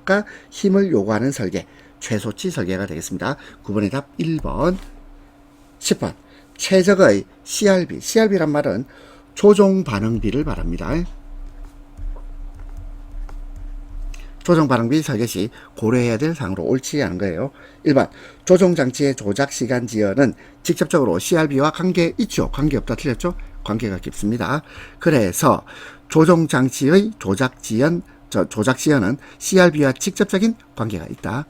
압력과 힘을 요구하는 설계, 최소치 설계가 되겠습니다. 9번의 답 1번. 10번. 최적의 CRB. CRB란 말은 조종 반응비를 말합니다. 조종 반응비 설계 시 고려해야 될 사항으로 옳지 않은 거예요. 1번. 조종 장치의 조작 시간 지연은 직접적으로 CRB와 관계 있죠. 관계 없다 틀렸죠? 관계가 깊습니다. 그래서 조종 장치의 조작 지연은 CRB와 직접적인 관계가 있다.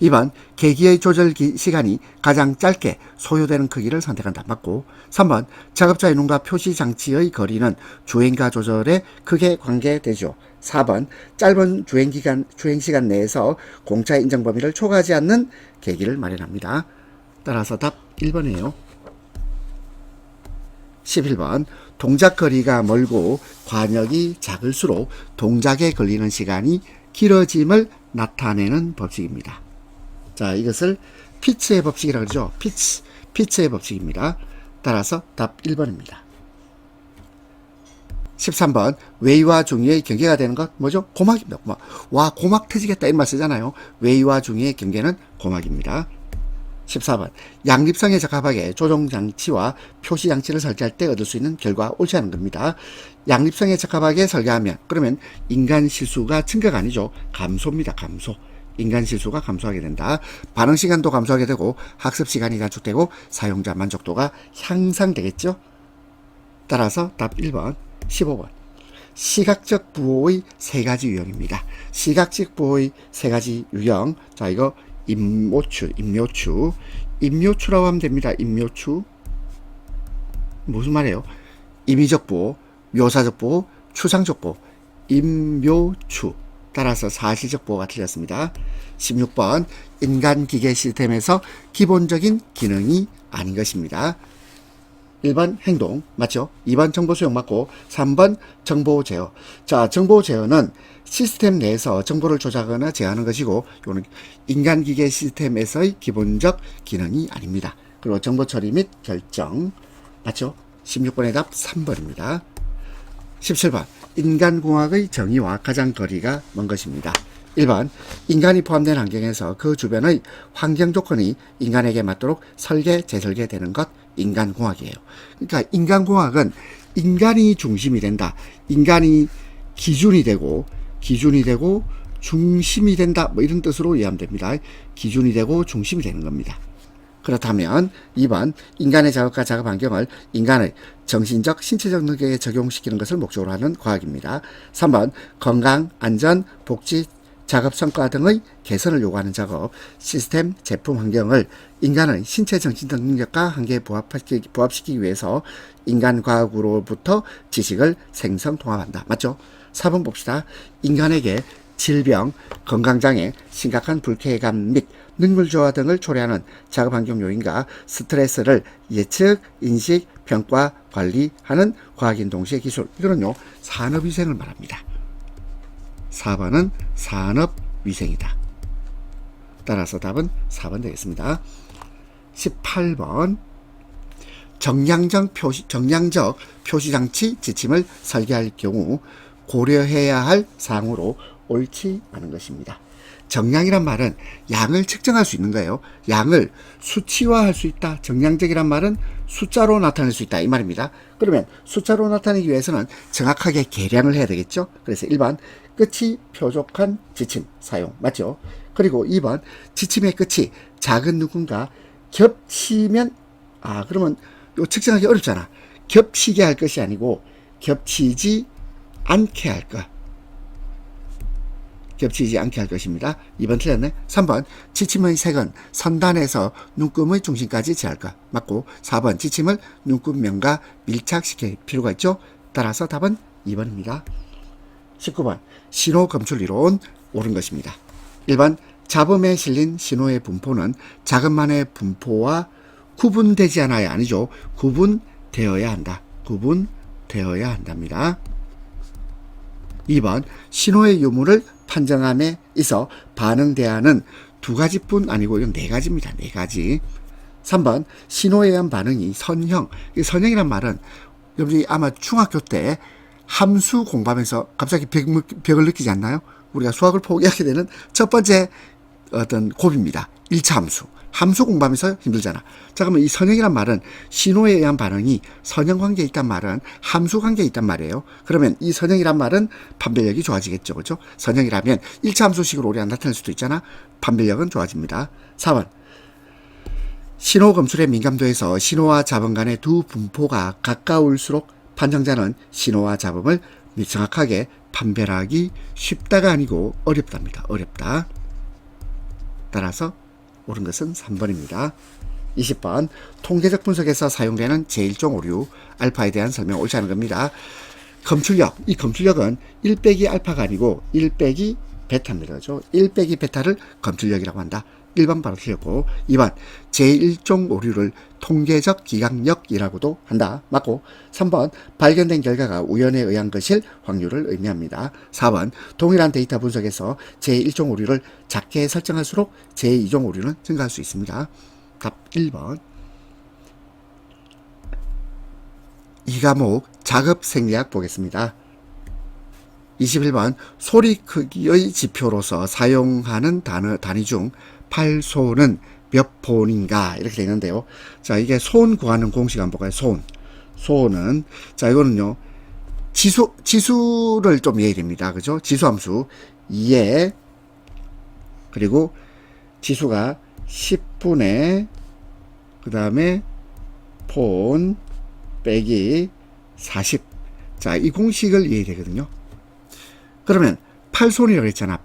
2번. 계기의 조절 시간이 가장 짧게 소요되는 크기를 선택한다. 맞고. 3번. 작업자의 눈과 표시 장치의 거리는 주행과 조절에 크게 관계되죠. 4번. 짧은 주행시간 내에서 공차 인정 범위를 초과하지 않는 계기를 마련합니다. 따라서 답 1번이에요. 11번. 동작 거리가 멀고 관역이 작을수록 동작에 걸리는 시간이 길어짐을 나타내는 법칙입니다. 자, 이것을 피츠의 법칙이라고 그러죠. 피츠의 법칙입니다. 따라서 답 1번입니다. 13번. 외위와 중위의 경계가 되는 것 뭐죠? 고막입니다. 고막. 와, 고막 터지겠다 이런 말 쓰잖아요. 외위와 중위의 경계는 고막입니다. 14번. 양립성에 적합하게 조종장치와 표시장치를 설계할 때 얻을 수 있는 결과 옳지 않은 겁니다. 양립성에 적합하게 설계하면 그러면 인간 실수가 증가가 아니죠. 감소입니다. 감소. 인간 실수가 감소하게 된다. 반응시간도 감소하게 되고 학습시간이 단축되고 사용자 만족도가 향상되겠죠. 따라서 답 1번. 15번. 시각적 부호의 세 가지 유형입니다. 시각적 부호의 세 가지 유형. 자, 이거 임묘추라고 하면 됩니다. 임묘추. 무슨 말이에요? 임의적 부호, 묘사적 부호, 추상적 부호. 임묘추. 따라서 사실적 부호가 틀렸습니다. 16번. 인간-기계 시스템에서 기본적인 기능이 아닌 것입니다. 1번 행동 맞죠? 2번 정보 수용 맞고 3번 정보 제어. 자, 정보 제어는 시스템 내에서 정보를 조작하거나 제어하는 것이고 이거는 인간기계 시스템에서의 기본적 기능이 아닙니다. 그리고 정보 처리 및 결정 맞죠? 16번의 답 3번입니다. 17번. 인간공학의 정의와 가장 거리가 먼 것입니다. 1번. 인간이 포함된 환경에서 그 주변의 환경 조건이 인간에게 맞도록 재설계되는 것 인간공학이에요. 그러니까 인간공학은 인간이 중심이 된다. 인간이 기준이 되고 중심이 된다. 뭐 이런 뜻으로 이해하면 됩니다. 기준이 되고 중심이 되는 겁니다. 그렇다면 2번. 인간의 작업과 작업 환경을 인간의 정신적, 신체적 능력에 적용시키는 것을 목적으로 하는 과학입니다. 3번. 건강, 안전, 복지, 작업 성과 등의 개선을 요구하는 작업, 시스템, 제품 환경을 인간의 신체 정신적 능력과 한계에 부합시키기 위해서 인간과학으로부터 지식을 생성 통합한다. 맞죠? 4번 봅시다. 인간에게 질병, 건강장애, 심각한 불쾌감 및 능률 저하 등을 초래하는 작업 환경 요인과 스트레스를 예측, 인식, 평가, 관리하는 과학인 동시에 기술. 이거는요, 산업위생을 말합니다. 4번은 산업위생이다. 따라서 답은 4번 되겠습니다. 18번. 정량적 표시장치 지침을 설계할 경우 고려해야 할 사항으로 옳지 않은 것입니다. 정량이란 말은 양을 측정할 수 있는 거예요. 양을 수치화할 수 있다. 정량적이란 말은 숫자로 나타낼 수 있다. 이 말입니다. 그러면 숫자로 나타내기 위해서는 정확하게 계량을 해야 되겠죠. 그래서 1번. 끝이 표족한 지침 사용. 맞죠? 그리고 2번. 지침의 끝이 작은 누군가 겹치면 그러면 요 측정하기 어렵잖아. 겹치게 할 것이 아니고 겹치지 않게 할 것. 겹치지 않게 할 것입니다. 2번 틀렸네. 3번. 지침의 색은 선단에서 눈금의 중심까지 제할 것. 맞고 4번. 지침을 눈금면과 밀착시킬 필요가 있죠. 따라서 답은 2번입니다. 19번. 신호 검출이론 옳은 것입니다. 1번. 잡음에 실린 신호의 분포는 작음만의 분포와 구분되지 않아야 아니죠. 구분되어야 한다. 구분되어야 한답니다. 2번. 신호의 유무를 판정함에 있어 반응대안은 두 가지뿐 아니고 이건 네 가지입니다. 네 가지. 3번. 신호에 의한 반응이 선형. 이 선형이란 말은 여러분이 아마 중학교 때 함수 공부하면서 갑자기 벽을 느끼지 않나요? 우리가 수학을 포기하게 되는 첫 번째 어떤 고비입니다. 1차 함수. 함수 공부하면서 힘들잖아. 자, 그러면 이 선형이란 말은 신호에 의한 반응이 선형 관계에 있단 말은 함수 관계에 있단 말이에요. 그러면 이 선형이란 말은 판별력이 좋아지겠죠. 그죠? 선형이라면 1차 함수식으로 우리가 나타낼 수도 있잖아. 판별력은 좋아집니다. 4번. 신호 검출의 민감도에서 신호와 잡음 간의 두 분포가 가까울수록 판정자는 신호와 잡음을 정확하게 판별하기 쉽다가 아니고 어렵답니다. 어렵다. 따라서 옳은 것은 3번입니다. 20번. 통계적 분석에서 사용되는 제1종 오류 알파에 대한 설명 옳지 않은 겁니다. 검출력. 이 검출력은 1 빼기 알파가 아니고 1 빼기 베타입니다. 그죠? 1 빼기 베타를 검출력이라고 한다. 1번 바로 틀렸고, 2번 제1종 오류를 통계적 기각력이라고도 한다. 맞고, 3번 발견된 결과가 우연에 의한 것일 확률을 의미합니다. 4번 동일한 데이터 분석에서 제1종 오류를 작게 설정할수록 제2종 오류는 증가할 수 있습니다. 답 1번. 2과목 작업 생리학 보겠습니다. 21번 소리 크기의 지표로서 사용하는 단위 중 팔소는 몇 폰인가 이렇게 되어 있는데요. 자, 이게 소음 구하는 공식 한번 볼까요? 소음은 자, 이거는요 지수를 좀 이해해야 됩니다. 그죠? 지수함수 2에 그리고 지수가 10분의 그 다음에 폰 빼기 40. 자, 이 공식을 이해해야 되거든요. 그러면 8손이라고 했잖아.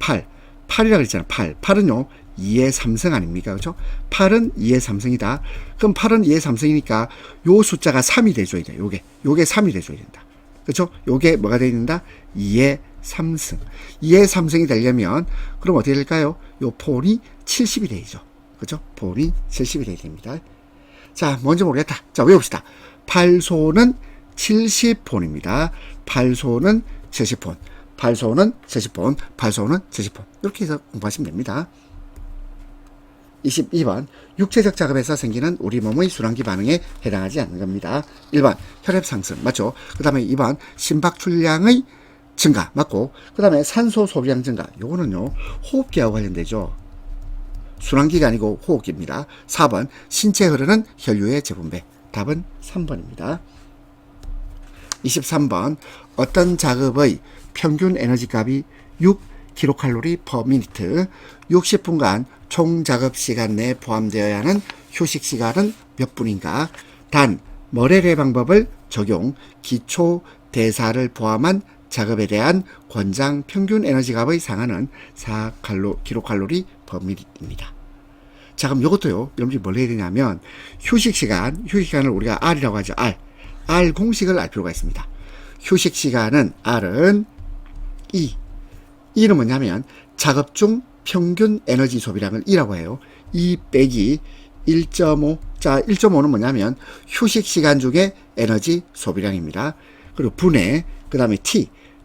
8이라고 했잖아. 8은요 2의 3승 아닙니까? 그죠? 8은 2의 3승이다. 그럼 8은 2의 3승이니까 요 숫자가 3이 돼줘야 돼. 요게 3이 돼줘야 된다. 그죠? 요게 뭐가 돼야 된다? 2의 3승. 2의 3승이 되려면 그럼 어떻게 될까요? 요 폰이 70이 되죠. 그죠? 폰이 70이 돼야 됩니다. 자, 먼저 모르겠다. 자, 외웁시다. 8소는 70폰입니다. 8소는 70폰. 8소는 70폰. 8소는 70폰. 이렇게 해서 공부하시면 됩니다. 22번. 육체적 작업에서 생기는 우리 몸의 순환기 반응에 해당하지 않는 겁니다. 1번. 혈압 상승. 맞죠? 그 다음에 2번. 심박 출량의 증가. 맞고. 그 다음에 산소 소비량 증가. 요거는요, 호흡기하고 관련되죠. 순환기가 아니고 호흡기입니다. 4번. 신체에 흐르는 혈류의 재분배. 답은 3번입니다. 23번. 어떤 작업의 평균 에너지 값이 6kcal per minute, 60분간 총 작업 시간 내에 포함되어야 하는 휴식 시간은 몇 분인가? 단, 머레레 방법을 적용, 기초 대사를 포함한 작업에 대한 권장 평균 에너지 값의 상한은 4kcal per minute입니다. 자, 그럼 이것도요, 여러분들이 뭘 해야 되냐면, 휴식 시간을 우리가 R이라고 하죠. R 공식을 알 필요가 있습니다. 휴식 시간은 R은 E는 뭐냐면, 작업 중 평균 에너지 소비량을 E라고 해요. 2 빼기 1.5. 자, 1.5는 뭐냐면, 휴식 시간 중에 에너지 소비량입니다. 그리고 분해, 그 다음에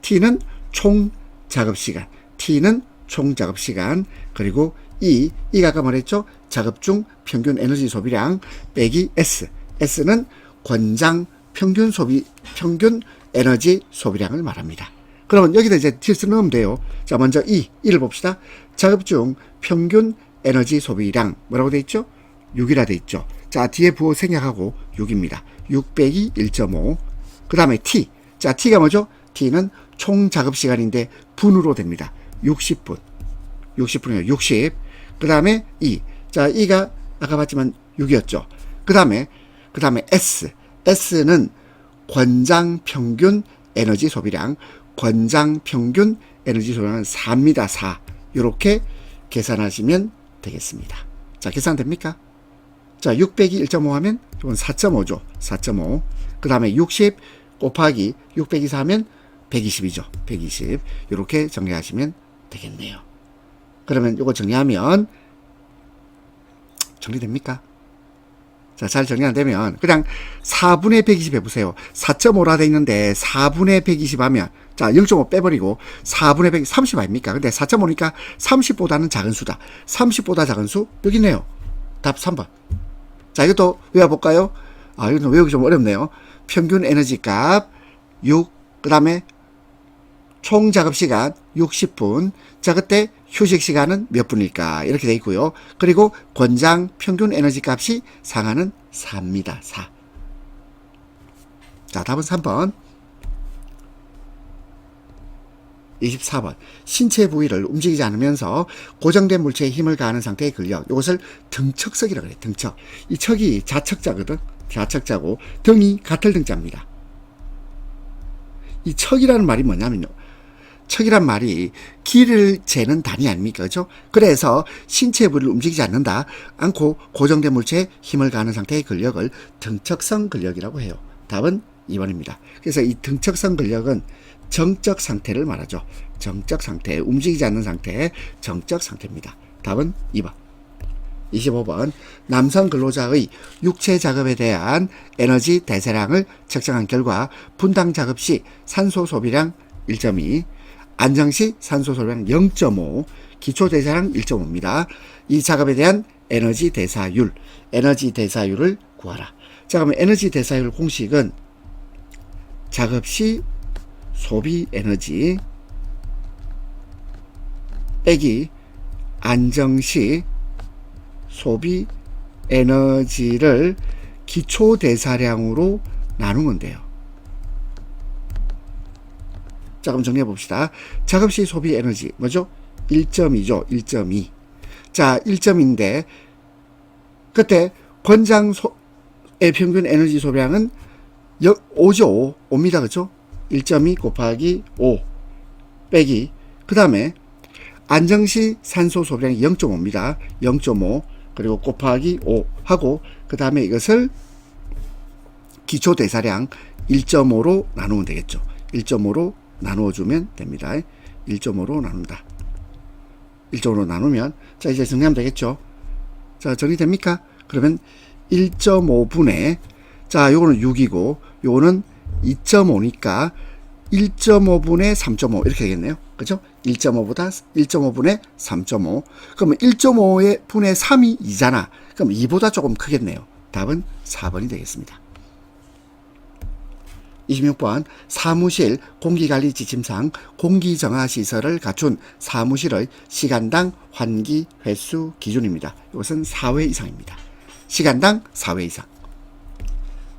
T는 총 작업 시간. T는 총 작업 시간. 그리고 E가 아까 말했죠? 작업 중 평균 에너지 소비량 빼기 S는 권장 평균 에너지 소비량을 말합니다. 그러면 여기다 이제 실수 넣으면 돼요. 자, 먼저 E를 봅시다. 작업 중 평균 에너지 소비량 뭐라고 돼 있죠? 6이라 돼 있죠. 자, 뒤에 부호 생략하고 6입니다. 6 빼기 1.5. 그 다음에 T. 자, T가 뭐죠? T는 총 작업 시간인데 분으로 됩니다. 60분이에요. 60. 그 다음에 E. 자, E가 아까 봤지만 6이었죠. 그 다음에 S는 권장 평균 에너지 소비량. 권장 평균 에너지 소비량은 4입니다. 4. 이렇게 계산하시면 되겠습니다. 자, 계산됩니까? 자, 6 빼기 1.5 하면 이건 4.5죠. 4.5. 그 다음에 60 곱하기 6 빼기 4 하면 120이죠. 120. 이렇게 정리하시면 되겠네요. 그러면 이거 정리하면 정리됩니까? 자, 잘 정리 안 되면 그냥 4분의 120 해보세요. 4.5라 돼 있는데 4분의 120 하면 자, 0.5 빼버리고 4분의 120, 30 아닙니까? 근데 4.5니까 30보다는 작은 수다. 30보다 작은 수 여기 있네요. 답 3번. 자, 이것도 외워볼까요? 이것도 외우기 좀 어렵네요. 평균 에너지 값 6, 그 다음에 총 작업시간 60분. 자, 그때 휴식시간은 몇 분일까? 이렇게 되어 있고요. 그리고 권장 평균 에너지 값이 상하는 4입니다. 4. 자, 답은 3번. 24번. 신체 부위를 움직이지 않으면서 고정된 물체에 힘을 가하는 상태의 근력. 이것을 등척석이라고 그래요. 등척. 이 척이 좌척자거든. 좌척자고 등이 같을 등자입니다. 이 척이라는 말이 뭐냐면요. 척이란 말이 길을 재는 단위 아닙니까? 그죠? 그래서 신체 부위를 움직이지 않고 고정된 물체에 힘을 가하는 상태의 근력을 등척성 근력이라고 해요. 답은 2번입니다. 그래서 이 등척성 근력은 정적 상태를 말하죠. 정적 상태, 움직이지 않는 상태의 정적 상태입니다. 답은 2번. 25번. 남성 근로자의 육체 작업에 대한 에너지 대사량을 측정한 결과 분당 작업 시 산소 소비량 1.2, 안정 시 산소 소비량 0.5, 기초 대사량 1.5입니다. 이 작업에 대한 에너지 대사율을 구하라. 자, 그러면 에너지 대사율 공식은 작업 시 소비 에너지 빼기 안정 시 소비 에너지를 기초 대사량으로 나누면 돼요. 자, 그럼 정리해 봅시다. 작업 시 소비 에너지 뭐죠? 1.2죠. 1.2. 자, 1.2인데 그때 권장의 평균 에너지 소비량은 5죠. 5입니다. 그렇죠? 1.2 곱하기 5 빼기 그 다음에 안정시 산소 소비량이 0.5입니다. 0.5 그리고 곱하기 5 하고 그 다음에 이것을 기초 대사량 1.5로 나누면 되겠죠. 1.5로 나누어주면 됩니다. 1.5로 나눈다. 1.5로 나누면 자, 이제 정리하면 되겠죠. 자, 정리됩니까? 그러면 1.5분의 자, 요거는 6이고 요거는 2.5니까 1.5분의 3.5 이렇게 되겠네요. 그죠? 1.5분의 3.5. 그러면 1.5의 분의 3이 2잖아. 그럼 2보다 조금 크겠네요. 답은 4번이 되겠습니다. 26번. 사무실 공기관리 지침상 공기정화 시설을 갖춘 사무실의 시간당 환기 횟수 기준입니다. 이것은 4회 이상입니다. 시간당 4회 이상.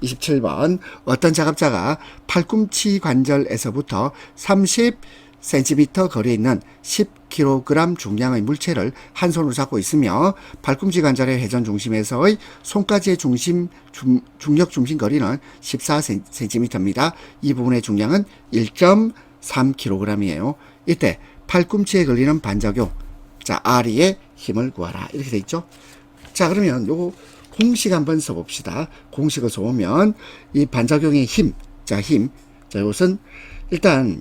27번. 어떤 작업자가 팔꿈치 관절에서부터 30cm 거리에 있는 10kg 중량의 물체를 한 손으로 잡고 있으며 팔꿈치 관절의 회전 중심에서의 손까지의 중력 중심 거리는 14cm입니다. 이 부분의 중량은 1.3kg이에요. 이때 팔꿈치에 걸리는 반작용, 자, R의 힘을 구하라. 이렇게 돼 있죠. 자, 그러면 요거 공식 한번 써봅시다. 공식을 써보면 이 반작용의 힘, 자, 이것은 일단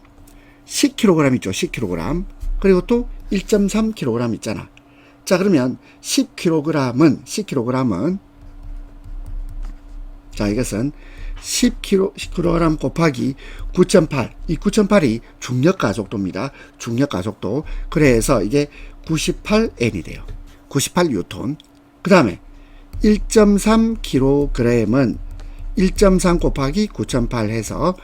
10kg 있죠. 10kg. 그리고 또 1.3kg 있잖아. 자, 그러면 10kg은 자, 이것은 10kg 곱하기 9.8. 이 9.8이 중력 가속도입니다. 중력 가속도. 그래서 이게 98N이 돼요. 98Newton. 그 다음에 1.3kg은 1.3 곱하기 9.8 해서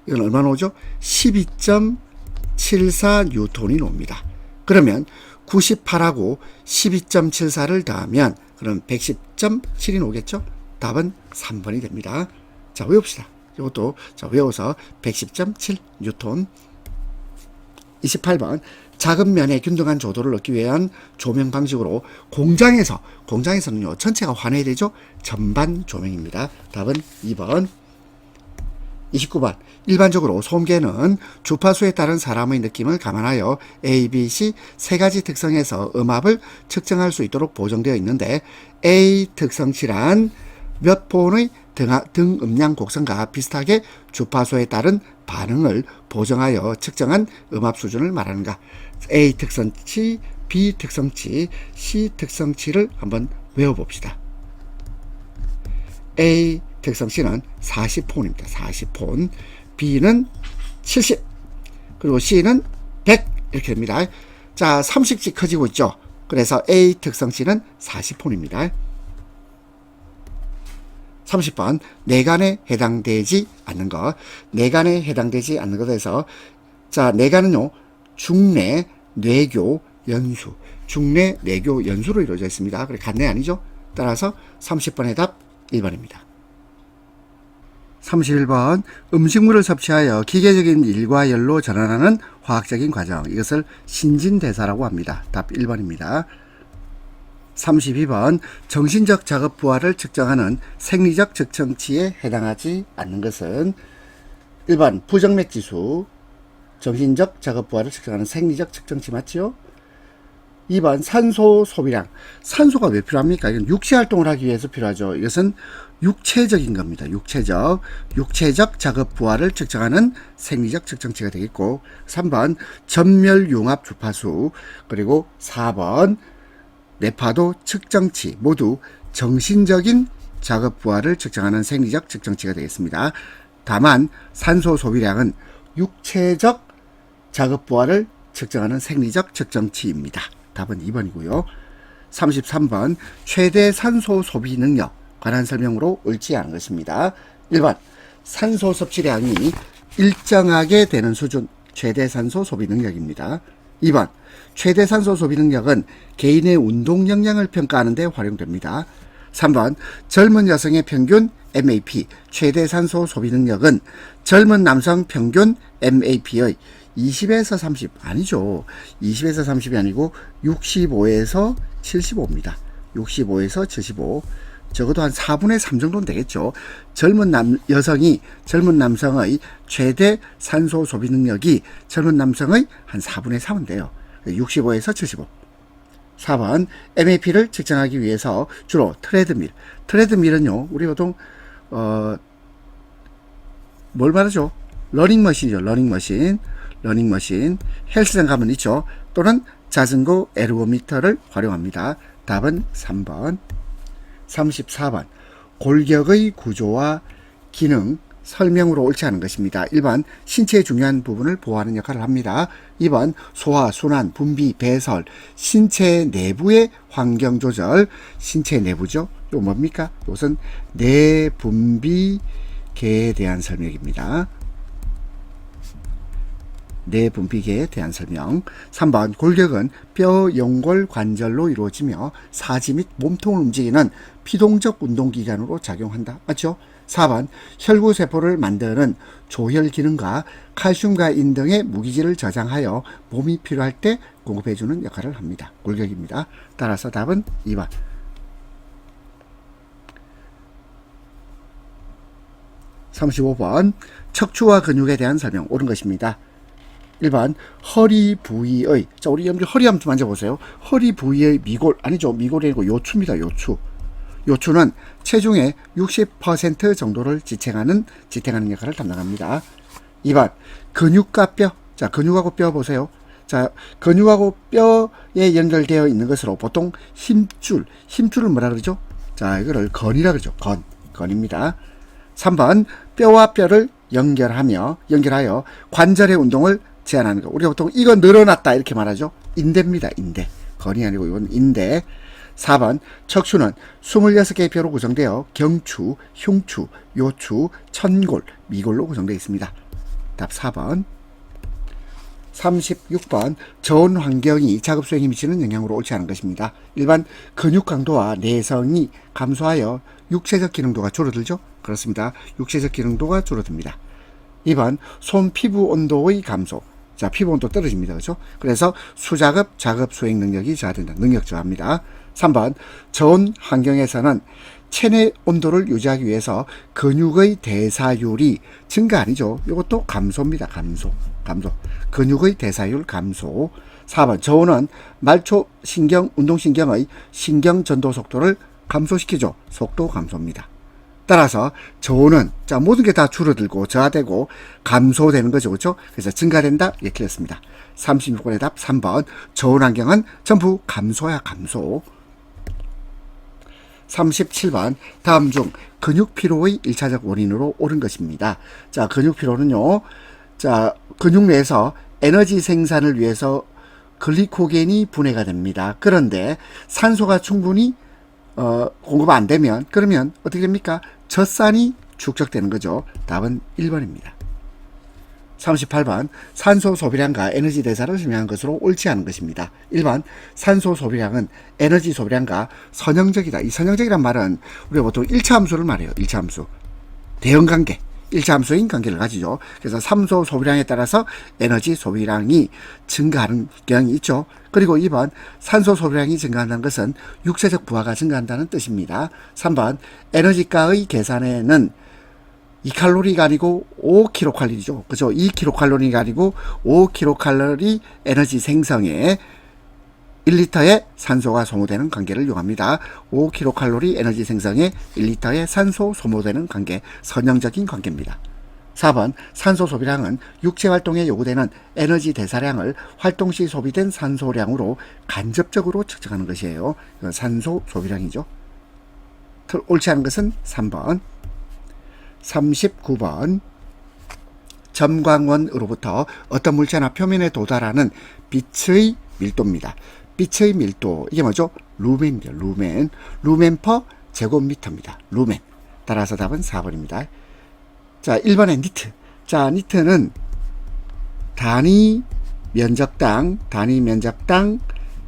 이건 얼마나 오죠? 12.74N이 나옵니다. 그러면 98하고 12.74를 더하면 그럼 110.7이 나오겠죠? 답은 3번이 됩니다. 자, 외웁시다. 이것도 자, 외워서 110.7N. 28번. 작은 면의 균등한 조도를 얻기 위한 조명 방식으로 공장에서는요, 전체가 환해야 되죠? 전반 조명입니다. 답은 2번. 29번. 일반적으로 소음계는 주파수에 따른 사람의 느낌을 감안하여 A, B, C 세 가지 특성에서 음압을 측정할 수 있도록 보정되어 있는데 A 특성치란 몇 폰의 등 음량 곡선과 비슷하게 주파수에 따른 반응을 보정하여 측정한 음압 수준을 말하는가. A 특성치, B 특성치, C 특성치를 한번 외워봅시다. A 특성치는 40폰입니다. 40폰. B는 70. 그리고 C는 100. 이렇게 됩니다. 자, 30씩 커지고 있죠. 그래서 A 특성치는 40폰입니다. 30번. 내관에 해당되지 않는 것. 내관에 해당되지 않는 것에서 자, 내가는요, 중내, 뇌교, 연수. 중내, 뇌교, 연수로 이루어져 있습니다. 그래, 간내 아니죠? 따라서 30번의 답 1번입니다. 31번 음식물을 섭취하여 기계적인 일과 열로 전환하는 화학적인 과정, 이것을 신진대사라고 합니다. 답 1번입니다. 32번 정신적 작업 부하를 측정하는 생리적 측정치에 해당하지 않는 것은 1번 부정맥지수, 정신적 작업 부하를 측정하는 생리적 측정치 맞죠? 2번 산소 소비량. 산소가 왜 필요합니까? 이건 육체 활동을 하기 위해서 필요하죠. 이것은 육체적인 겁니다. 육체적 작업 부하를 측정하는 생리적 측정치가 되겠고, 3번 전멸융합 주파수, 그리고 4번 뇌파도 측정치, 모두 정신적인 작업 부하를 측정하는 생리적 측정치가 되겠습니다. 다만 산소 소비량은 육체적 작업 부하를 측정하는 생리적 측정치입니다. 답은 2번이고요. 33번 최대 산소 소비 능력 관한 설명으로 옳지 않은 것입니다. 1번 산소 섭취량이 일정하게 되는 수준, 최대 산소 소비 능력입니다. 2번 최대 산소 소비 능력은 개인의 운동 역량을 평가하는 데 활용됩니다. 3번 젊은 여성의 평균 MAP 최대 산소 소비 능력은 젊은 남성 평균 MAP의 20에서 30 아니죠. 20에서 30이 아니고 65에서 75입니다. 65에서 75. 적어도 한 4분의 3 정도는 되겠죠. 젊은 여성이 젊은 남성의 최대 산소 소비 능력이 젊은 남성의 한 4분의 3은 돼요. 65에서 75. 4번 MAP를 측정하기 위해서 주로 트레드밀은요, 우리 보통 뭘 말하죠? 러닝머신이죠. 러닝머신. 헬스장 가면 있죠. 또는 자전거 에르고미터를 활용합니다. 답은 3번. 34번 골격의 구조와 기능 설명으로 옳지 않은 것입니다. 1번 신체의 중요한 부분을 보호하는 역할을 합니다. 2번 소화, 순환, 분비, 배설, 신체 내부의 환경 조절, 신체 내부죠. 요 뭡니까? 이것은 내분비계에 대한 설명입니다. 내분비계에 대한 설명. 3번 골격은 뼈, 연골, 관절로 이루어지며 사지 및 몸통을 움직이는 피동적 운동기관으로 작용한다. 맞죠? 4번 혈구세포를 만드는 조혈 기능과 칼슘과 인 등의 무기질을 저장하여 몸이 필요할 때 공급해주는 역할을 합니다. 골격입니다. 따라서 답은 2번. 35번 척추와 근육에 대한 설명 옳은 것입니다. 1번 허리 부위의, 자 우리 여러분들 허리 한번 만져보세요. 허리 부위의 미골 아니죠. 미골이 아니고 요추입니다. 요추는 체중의 60% 정도를 지탱하는 역할을 담당합니다. 2번 근육과 뼈. 자 근육하고 뼈 보세요. 자 근육하고 뼈에 연결되어 있는 것으로 보통 힘줄을 뭐라 그러죠? 자 이거를 건이라 그러죠. 건입니다. 3번 뼈와 뼈를 연결하여 관절의 운동을 제한하는 거. 우리가 보통 이거 늘어났다 이렇게 말하죠. 인대입니다. 인대. 건이 아니고 이건 인대. 4번 척추는 26개의 뼈로 구성되어 경추, 흉추, 요추, 천골, 미골로 구성되어 있습니다. 답 4번. 36번 저온 환경이 작업 수행에 미치는 영향으로 옳지 않은 것입니다. 일반 근육 강도와 내성이 감소하여 육체적 기능도가 줄어들죠. 그렇습니다. 육체적 기능도가 줄어듭니다. 2번 손 피부 온도의 감소. 자 피부 온도 떨어집니다. 그렇죠? 그래서 수작업 작업 수행 능력이 저하된다. 능력 저하입니다. 3번 저온 환경에서는 체내 온도를 유지하기 위해서 근육의 대사율이 증가 아니죠. 이것도 감소입니다. 감소. 근육의 대사율 감소. 4번 저온은 말초 신경, 운동신경의 신경 전도 속도를 감소시키죠. 속도 감소입니다. 따라서 저온은 자 모든 게 다 줄어들고 저하되고 감소되는 거죠. 그렇죠? 그래서 증가된다. 예, 틀렸습니다. 36번의 답 3번 저온 환경은 전부 감소야 감소. 37번 다음 중 근육 피로의 1차적 원인으로 옳은 것입니다. 자 근육 피로는요. 자 근육 내에서 에너지 생산을 위해서 글리코겐이 분해가 됩니다. 그런데 산소가 충분히 공급 안 되면 그러면 어떻게 됩니까? 젖산이 축적되는 거죠. 답은 1번입니다. 38번 산소 소비량과 에너지 대사를 설명한 것으로 옳지 않은 것입니다. 1번 산소 소비량은 에너지 소비량과 선형적이다. 이 선형적이란 말은 우리가 보통 1차 함수를 말해요. 1차 함수. 대응관계. 1차 함수인 관계를 가지죠. 그래서 산소 소비량에 따라서 에너지 소비량이 증가하는 경향이 있죠. 그리고 2번 산소 소비량이 증가한다는 것은 육체적 부하가 증가한다는 뜻입니다. 3번 에너지가의 계산에는 2칼로리가 아니고 5kcal죠. 그죠? 2kcal가 아니고 5kcal 에너지 생성에 1리터의 산소가 소모되는 관계를 이용합니다. 5kcal 에너지 생성에 1리터의 산소 소모되는 관계, 선형적인 관계입니다. 4번 산소 소비량은 육체 활동에 요구되는 에너지 대사량을 활동 시 소비된 산소량으로 간접적으로 측정하는 것이에요. 산소 소비량이죠. 옳지 않은 것은 3번. 39번 점광원으로부터 어떤 물체나 표면에 도달하는 빛의 밀도입니다. 빛의 밀도, 이게 뭐죠? 루멘이죠. 루멘 퍼 제곱미터입니다. 루멘. 따라서 답은 4번입니다. 자, 1번의 니트. 자, 니트는 단위 면적당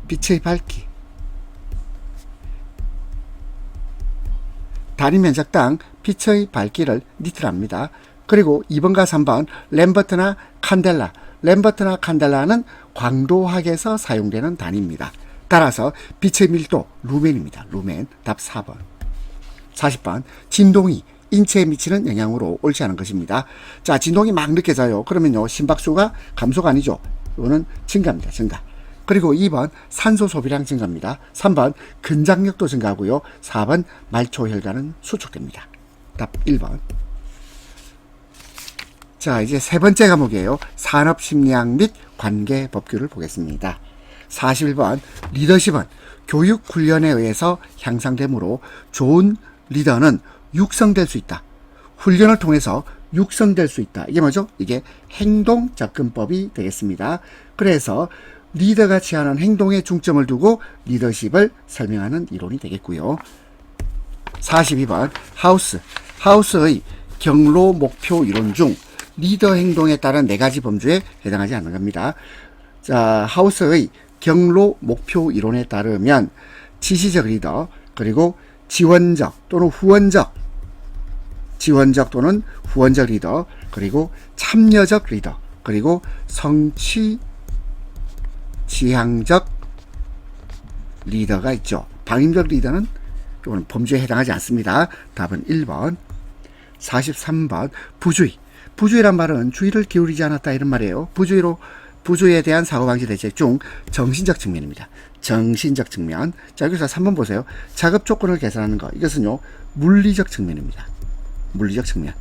빛의 밝기. 단위 면적당 빛의 밝기를 니트랍니다. 그리고 2번과 3번 램버트나 칸델라. 램버트나 칸델라는 광도학에서 사용되는 단위입니다. 따라서 빛의 밀도 루멘입니다. 루멘. 답 4번. 40번 진동이 인체에 미치는 영향으로 옳지 않은 것입니다. 자, 진동이 막 느껴져요. 그러면요 심박수가 감소가 아니죠. 이거는 증가입니다. 증가. 그리고 2번 산소 소비량 증가입니다. 3번 근장력도 증가하고요. 4번 말초 혈관은 수축됩니다. 답 1번. 자, 이제 세 번째 과목이에요. 산업심리학 및 관계법규를 보겠습니다. 41번 리더십은 교육 훈련에 의해서 향상되므로 좋은 리더는 육성될 수 있다. 훈련을 통해서 육성될 수 있다. 이게 뭐죠? 이게 행동 접근법이 되겠습니다. 그래서 리더가 취하는 행동에 중점을 두고 리더십을 설명하는 이론이 되겠고요. 42번 하우스의 경로 목표 이론 중 리더 행동에 따른 4가지 범주에 해당하지 않는 겁니다. 자, 하우스의 경로 목표 이론에 따르면 지시적 리더, 그리고 지원적 또는 후원적 리더, 그리고 참여적 리더, 그리고 성취 지향적 리더가 있죠. 방임적 리더는 범주에 해당하지 않습니다. 답은 1번. 43번 부주의란 말은 주의를 기울이지 않았다 이런 말이에요. 부주의에 대한 사고방지 대책 중 정신적 측면입니다. 정신적 측면. 자, 여기서 3번 보세요. 작업 조건을 개선하는 것. 이것은요 물리적 측면입니다. 물리적 측면.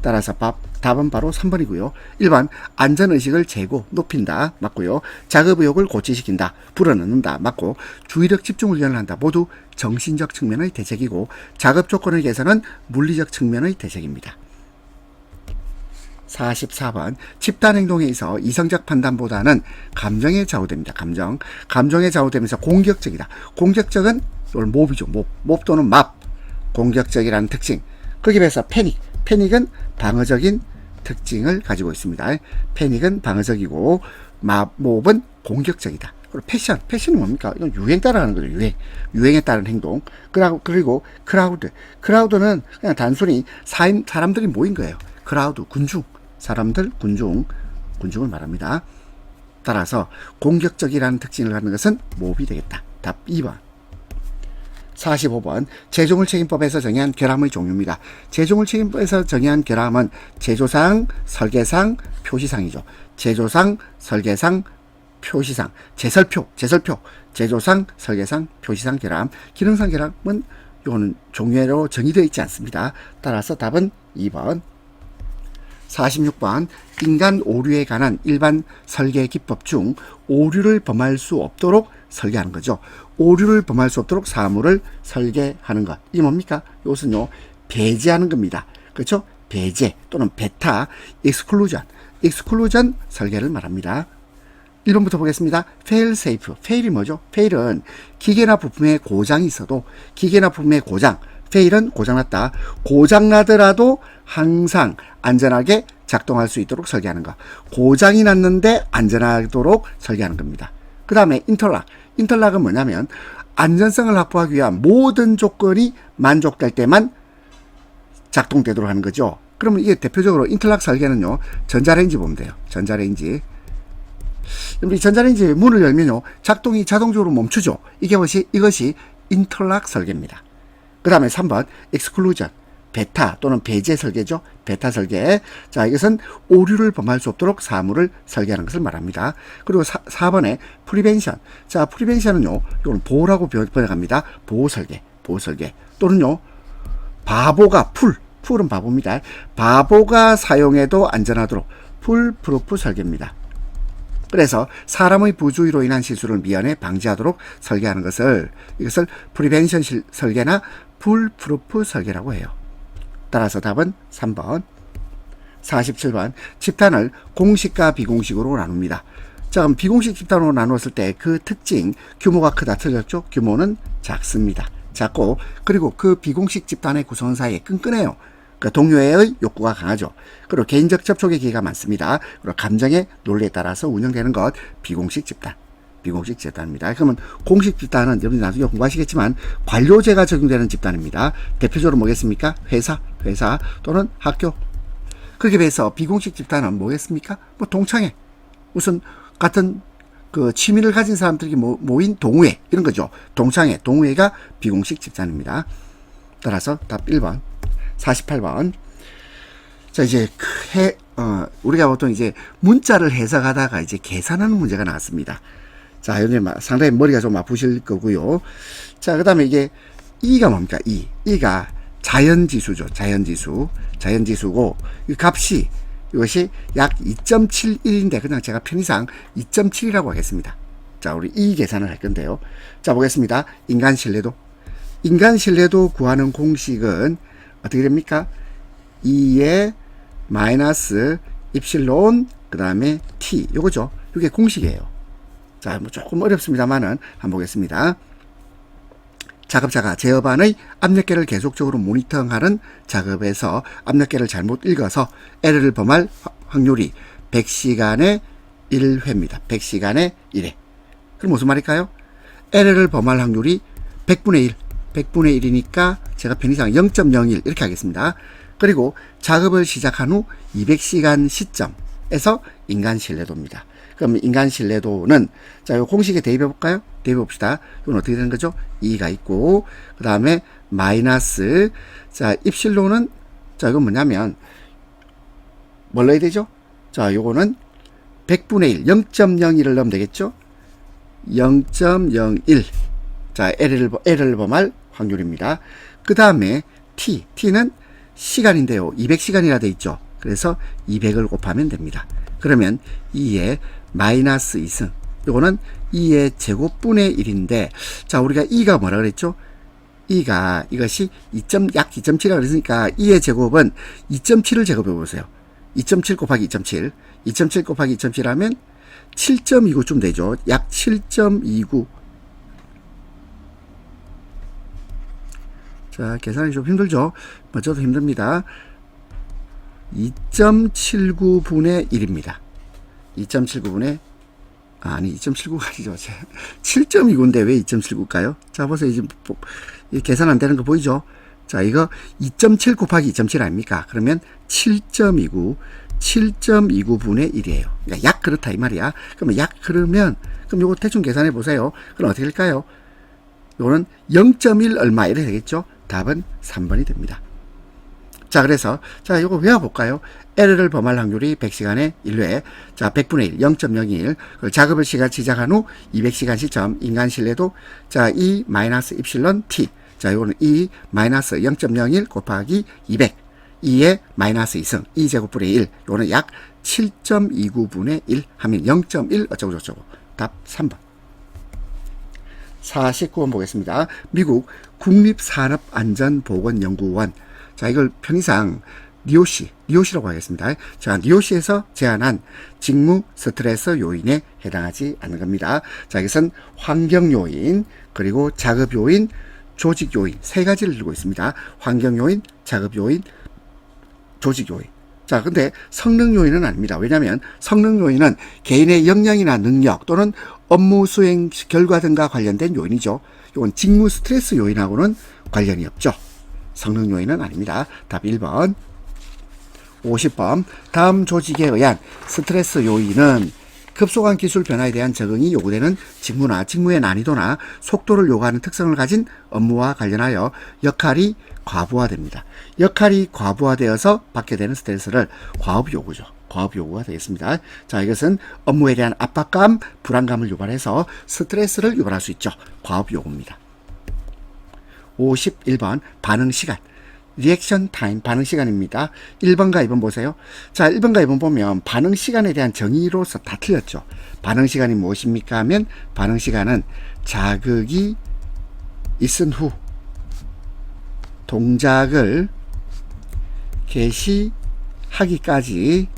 따라서 답은 바로 3번이고요. 1번 안전의식을 높인다. 맞고요. 작업의욕을 고취시킨다. 불어넣는다. 맞고 주의력 집중훈련을 한다. 모두 정신적 측면의 대책이고 작업 조건을 개선은 물리적 측면의 대책입니다. 44번 집단 행동에 있어 이성적 판단보다는 감정에 좌우됩니다. 감정에 좌우되면서 공격적이다. 공격적은 몹이죠. 몹 또는 맙. 공격적이라는 특징. 거기에 비해서 패닉은 방어적인 특징을 가지고 있습니다. 패닉은 방어적이고 몹은 공격적이다. 그리고 패션은 뭡니까? 이건 유행 따라하는 거죠. 유행에 따른 행동. 그리고 크라우드는 그냥 단순히 사람들이 모인 거예요. 크라우드, 군중을 말합니다. 따라서 공격적이라는 특징을 갖는 것은 몹이 되겠다. 답 2번. 45번 제조물 책임법에서 정의한 결함의 종류입니다. 제조물 책임법에서 정의한 결함은 제조상, 설계상, 표시상이죠. 제조상, 설계상, 표시상, 제설표, 제조상, 설계상, 표시상 결함, 기능상 결함은 이거는 종류로 정의되어 있지 않습니다. 따라서 답은 2번. 46번 인간 오류에 관한 일반 설계 기법 중 오류를 범할 수 없도록 설계하는 거죠. 오류를 범할 수 없도록 사물을 설계하는 것. 이게 뭡니까? 이것은요 배제하는 겁니다. 그렇죠? 배제 또는 베타, 익스클루전 설계를 말합니다. 1번부터 보겠습니다. fail safe. fail이 뭐죠? fail은 기계나 부품에 고장이 있어도 기계나 부품의 고장, fail은 고장났다. 고장나더라도 항상 안전하게 작동할 수 있도록 설계하는 거. 고장이 났는데 안전하도록 설계하는 겁니다. 그 다음에 인터락. 인터락은 뭐냐면 안전성을 확보하기 위한 모든 조건이 만족될 때만 작동되도록 하는 거죠. 그러면 이게 대표적으로 인터락 설계는요, 전자레인지 보면 돼요. 전자레인지. 이 전자레인지 문을 열면요, 작동이 자동적으로 멈추죠. 이것이 인터락 설계입니다. 그 다음에 3번, exclusion. 배타 또는 배제 설계죠. 배타 설계. 자, 이것은 오류를 범할 수 없도록 사물을 설계하는 것을 말합니다. 그리고 4번에 prevention. 자, prevention은요, 이건 보호라고 번역합니다. 보호 설계. 보호 설계. 또는요, 바보가 풀은 바보입니다. 바보가 사용해도 안전하도록 풀프루프 설계입니다. 그래서 사람의 부주의로 인한 실수를 미연에 방지하도록 설계하는 이것을 프리벤션 설계나 풀프루프 설계라고 해요. 따라서 답은 3번. 47번. 집단을 공식과 비공식으로 나눕니다. 자, 그럼 비공식 집단으로 나누었을 때 그 특징, 규모가 크다 틀렸죠? 규모는 작습니다. 작고, 그리고 그 비공식 집단의 구성원 사이에 끈끈해요. 그 동료의 욕구가 강하죠. 그리고 개인적 접촉의 기회가 많습니다. 그리고 감정의 논리에 따라서 운영되는 것, 비공식 집단. 비공식 집단입니다. 그러면 공식 집단은 여러분들 나중에 공부하시겠지만 관료제가 적용되는 집단입니다. 대표적으로 뭐겠습니까? 회사 또는 학교. 그렇게 비해서 비공식 집단은 뭐겠습니까? 뭐 동창회. 무슨 같은 그 취미를 가진 사람들이 모인 동호회 이런 거죠. 동창회, 동호회가 비공식 집단입니다. 따라서 답 1번. 48번. 자, 이제 우리가 보통 이제 문자를 해석하다가 이제 계산하는 문제가 나왔습니다. 자, 여러분 상당히 머리가 좀 아프실 거고요. 자, 그 다음에 이게 E가 뭡니까? E가 자연지수죠. 자연지수고, 이 값이, 이것이 약 2.71인데, 그냥 제가 편의상 2.7이라고 하겠습니다. 자, 우리 E 계산을 할 건데요. 자, 보겠습니다. 인간 신뢰도 구하는 공식은 어떻게 됩니까? 2의 마이너스 입실론, 그 다음에 t, 요거죠. 이게 공식이에요. 자, 뭐 조금 어렵습니다만은 한번 보겠습니다. 작업자가 제어반의 압력계를 계속적으로 모니터링하는 작업에서 압력계를 잘못 읽어서 에러를 범할 확률이 100시간에 1회입니다. 100시간에 1회. 그럼 무슨 말일까요? 에러를 범할 확률이 100분의 1. 100분의 1이니까 제가 편의상 0.01 이렇게 하겠습니다. 그리고 작업을 시작한 후 200시간 시점에서 인간 신뢰도입니다. 그럼 인간 신뢰도는, 자, 이 공식에 대입해 볼까요? 대입해 봅시다. 이건 어떻게 되는 거죠? 2가 있고, 그 다음에 마이너스, 자, 입실로는, 자, 이건 뭐냐면, 뭘 넣어야 되죠? 자, 요거는 100분의 1, 0.01을 넣으면 되겠죠? 0.01. 자, L을 범할 확률입니다. 그 다음에 T는 시간인데요. 200시간이라 돼 있죠. 그래서 200을 곱하면 됩니다. 그러면 2의 마이너스 2승. 요거는 2의 제곱분의 1인데, 자, 우리가 2가 뭐라 그랬죠? 2가, 이것이 약 2.7이라고 그랬으니까 2의 제곱은 2.7을 제곱해 보세요. 2.7 곱하기 2.7. 2.7 곱하기 2.7 하면 7.29쯤 되죠. 약 7.29. 자, 계산이 좀 힘들죠? 저도 힘듭니다. 2.79분의 1입니다. 2.79분의, 아니, 2.79가 아니죠. 7.29인데 왜 2.79일까요? 자, 보세요. 이제 계산 안 되는 거 보이죠? 자, 이거 2.7 곱하기 2.7 아닙니까? 그러면 7.29분의 1이에요. 그러니까 약 그렇다, 이 말이야. 그러면 약 그러면, 그럼 요거 대충 계산해 보세요. 그럼 어떻게 될까요? 요거는 0.1 얼마 이래 되겠죠? 답은 3번이 됩니다. 자, 그래서, 자, 요거 외워볼까요? 에러를 범할 확률이 100시간에 1회. 자, 100분의 1, 0.01. 작업을 시작한 후 200시간 시점, 인간 신뢰도. 자, E 마이너스 입실론 T. 자, 요거는 E 마이너스 0.01 곱하기 200. 2의 마이너스 2승. 2제곱분의 1. 요거는 약 7.29분의 1 하면 0.1 어쩌고저쩌고. 답 3번. 49번 보겠습니다. 미국 국립산업안전보건연구원. 자, 이걸 편의상 NIOSH라고 하겠습니다. 자, NIOSH에서 제안한 직무 스트레스 요인에 해당하지 않는 겁니다. 자, 이것은 환경 요인, 그리고 작업 요인, 조직 요인 세 가지를 들고 있습니다. 환경 요인, 작업 요인, 조직 요인. 자, 근데 성능 요인은 아닙니다. 왜냐하면 성능 요인은 개인의 역량이나 능력 또는 업무 수행 결과 등과 관련된 요인이죠. 이건 직무 스트레스 요인하고는 관련이 없죠. 성능 요인은 아닙니다. 답 1번. 50번. 다음 조직에 의한 스트레스 요인은 급속한 기술 변화에 대한 적응이 요구되는 직무나 직무의 난이도나 속도를 요구하는 특성을 가진 업무와 관련하여 역할이 과부하됩니다. 역할이 과부하되어서 받게 되는 스트레스를 과업 요구죠. 과업 요구가 되겠습니다. 자, 이것은 업무에 대한 압박감, 불안감을 유발해서 스트레스를 유발할 수 있죠. 과업 요구입니다. 51번 반응 시간. 리액션 타임, 반응 시간입니다. 1번과 2번 보세요. 자, 1번과 2번 보면 반응 시간에 대한 정의로서 다 틀렸죠. 반응 시간이 무엇입니까 하면 반응 시간은 자극이 있은 후 동작을 개시하기까지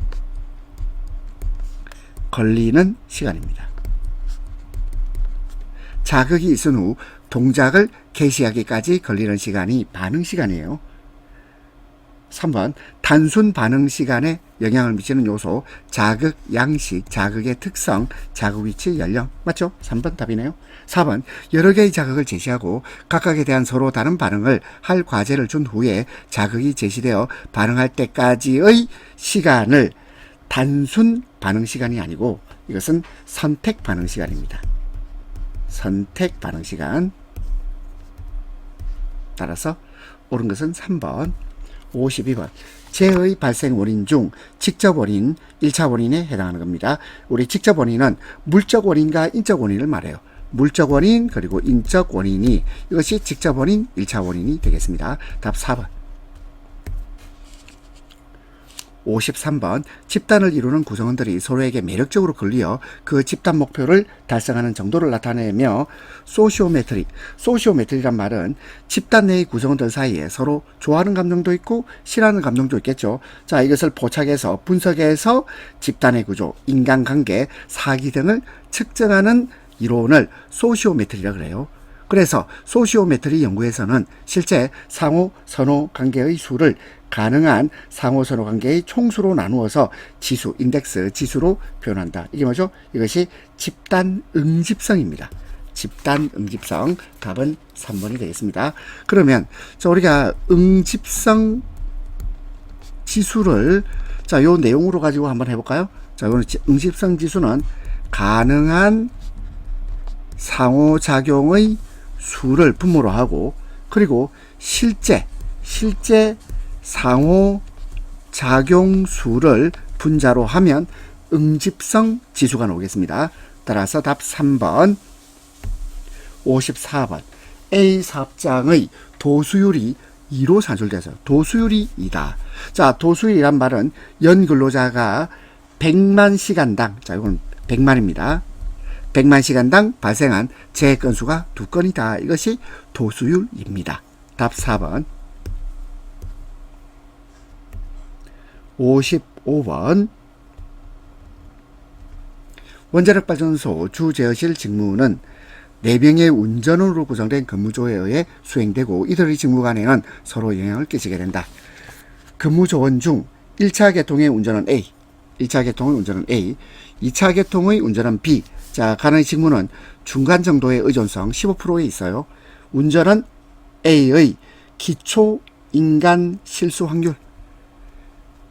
걸리는 시간입니다. 자극이 있은 후 동작을 개시하기까지 걸리는 시간이 반응 시간이에요. 3번 단순 반응 시간에 영향을 미치는 요소 자극, 양식, 자극의 특성, 자극 위치, 연령. 맞죠? 3번 답이네요. 4번 여러 개의 자극을 제시하고 각각에 대한 서로 다른 반응을 할 과제를 준 후에 자극이 제시되어 반응할 때까지의 시간을 단순 반응 시간이 아니고 이것은 선택 반응 시간입니다. 선택 반응 시간. 따라서 옳은 것은 3번. 52번. 재해의 발생 원인 중 직접 원인, 1차 원인에 해당하는 겁니다. 우리 직접 원인은 물적 원인과 인적 원인을 말해요. 물적 원인 그리고 인적 원인이 이것이 직접 원인, 1차 원인이 되겠습니다. 답 4번. 53번. 집단을 이루는 구성원들이 서로에게 매력적으로 걸리어 그 집단 목표를 달성하는 정도를 나타내며 소시오메트리란 말은 집단 내의 구성원들 사이에 서로 좋아하는 감정도 있고 싫어하는 감정도 있겠죠. 자, 이것을 포착해서 분석해서 집단의 구조, 인간관계, 사기 등을 측정하는 이론을 소시오메트리라 그래요. 그래서 소시오메트리 연구에서는 실제 상호 선호 관계의 수를 가능한 상호 선호 관계의 총수로 나누어서 지수, 인덱스 지수로 표현한다. 이게 뭐죠? 이것이 집단 응집성입니다. 집단 응집성. 답은 3번이 되겠습니다. 그러면 우리가 응집성 지수를 요 내용으로 가지고 한번 해볼까요? 자, 이거는 응집성 지수는 가능한 상호작용의 수를 분모로 하고 그리고 실제 상호작용 수를 분자로 하면 응집성 지수가 나오겠습니다. 따라서 답 3번. 54번. A 사업장의 도수율이 2로 산출돼서 도수율이 2다. 자, 도수율이란 말은 연근로자가 100만 시간당, 자, 이건 100만입니다. 100만 시간당 발생한 재해 건수가 2건이다. 이것이 도수율입니다. 답 4번. 55번. 원자력발전소 주제어실 직무는 4명의 운전원으로 구성된 근무조에 의해 수행되고 이들의 직무 간에는 서로 영향을 끼치게 된다. 근무조원 중 1차 계통의 운전원 A, 1차 계통의 운전원 A, 2차 계통의 운전원 B. 자, 간의 직무는 중간 정도의 의존성 15%에 있어요. 운전원 A의 기초 인간 실수 확률,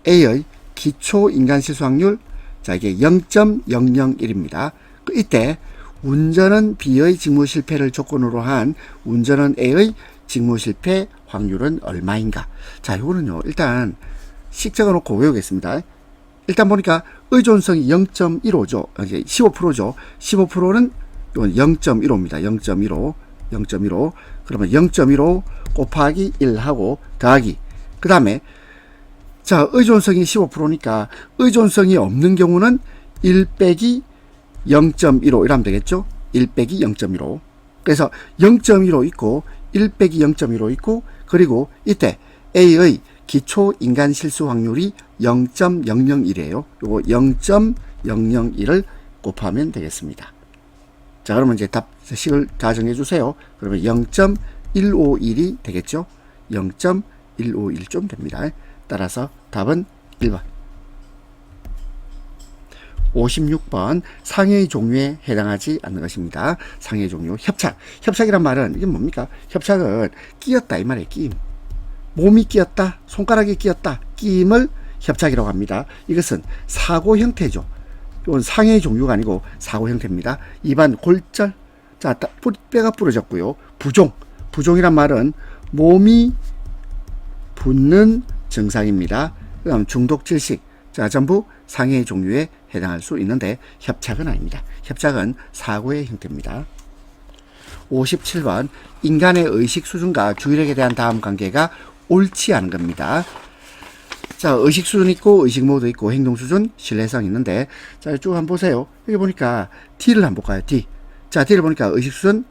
A의 기초 인간 실수 확률, 자, 이게 0.001입니다. 이때 운전원 B의 직무 실패를 조건으로 한 운전원 A의 직무 실패 확률은 얼마인가? 자, 이거는요, 일단 식 적어 놓고 외우겠습니다. 일단 보니까 의존성이 0.15죠. 15%죠. 15%는 이건 0.15입니다. 0.15. 그러면 0.15 곱하기 1하고 더하기. 그 다음에 자, 의존성이 15%니까 의존성이 없는 경우는 1 빼기 0.15 이러면 되겠죠. 1 빼기 0.15. 그래서 0.15 있고 1 빼기 0.15 있고 그리고 이때 A의 기초 인간 실수 확률이 0.001이에요. 요거 0.001을 곱하면 되겠습니다. 자, 그러면 이제 답식을 다 정해 주세요. 그러면 0.151이 되겠죠. 0.151쯤 됩니다. 따라서 답은 1번. 56번 상해의 종류에 해당하지 않는 것입니다. 상해의 종류. 협착. 협착이란 말은 이게 뭡니까? 협착은 끼었다 이 말이에요. 끼임. 몸이 끼었다, 손가락이 끼었다, 끼임을 협착이라고 합니다. 이것은 사고 형태죠. 이건 상해의 종류가 아니고 사고 형태입니다. 2번 골절. 자, 뼈가 부러졌고요. 부종. 부종이란 말은 몸이 붓는 증상입니다. 그다음 중독, 질식. 자, 전부 상해의 종류에 해당할 수 있는데 협착은 아닙니다. 협착은 사고의 형태입니다. 57번 인간의 의식 수준과 주의력에 대한 다음 관계가 옳지 않은 겁니다. 자, 의식 수준 있고 의식 모드 있고 행동 수준, 신뢰성 있는데 자, 쭉 한번 보세요. 여기 보니까 D를 한번 볼까요? D. 자, D를 보니까 의식 수준.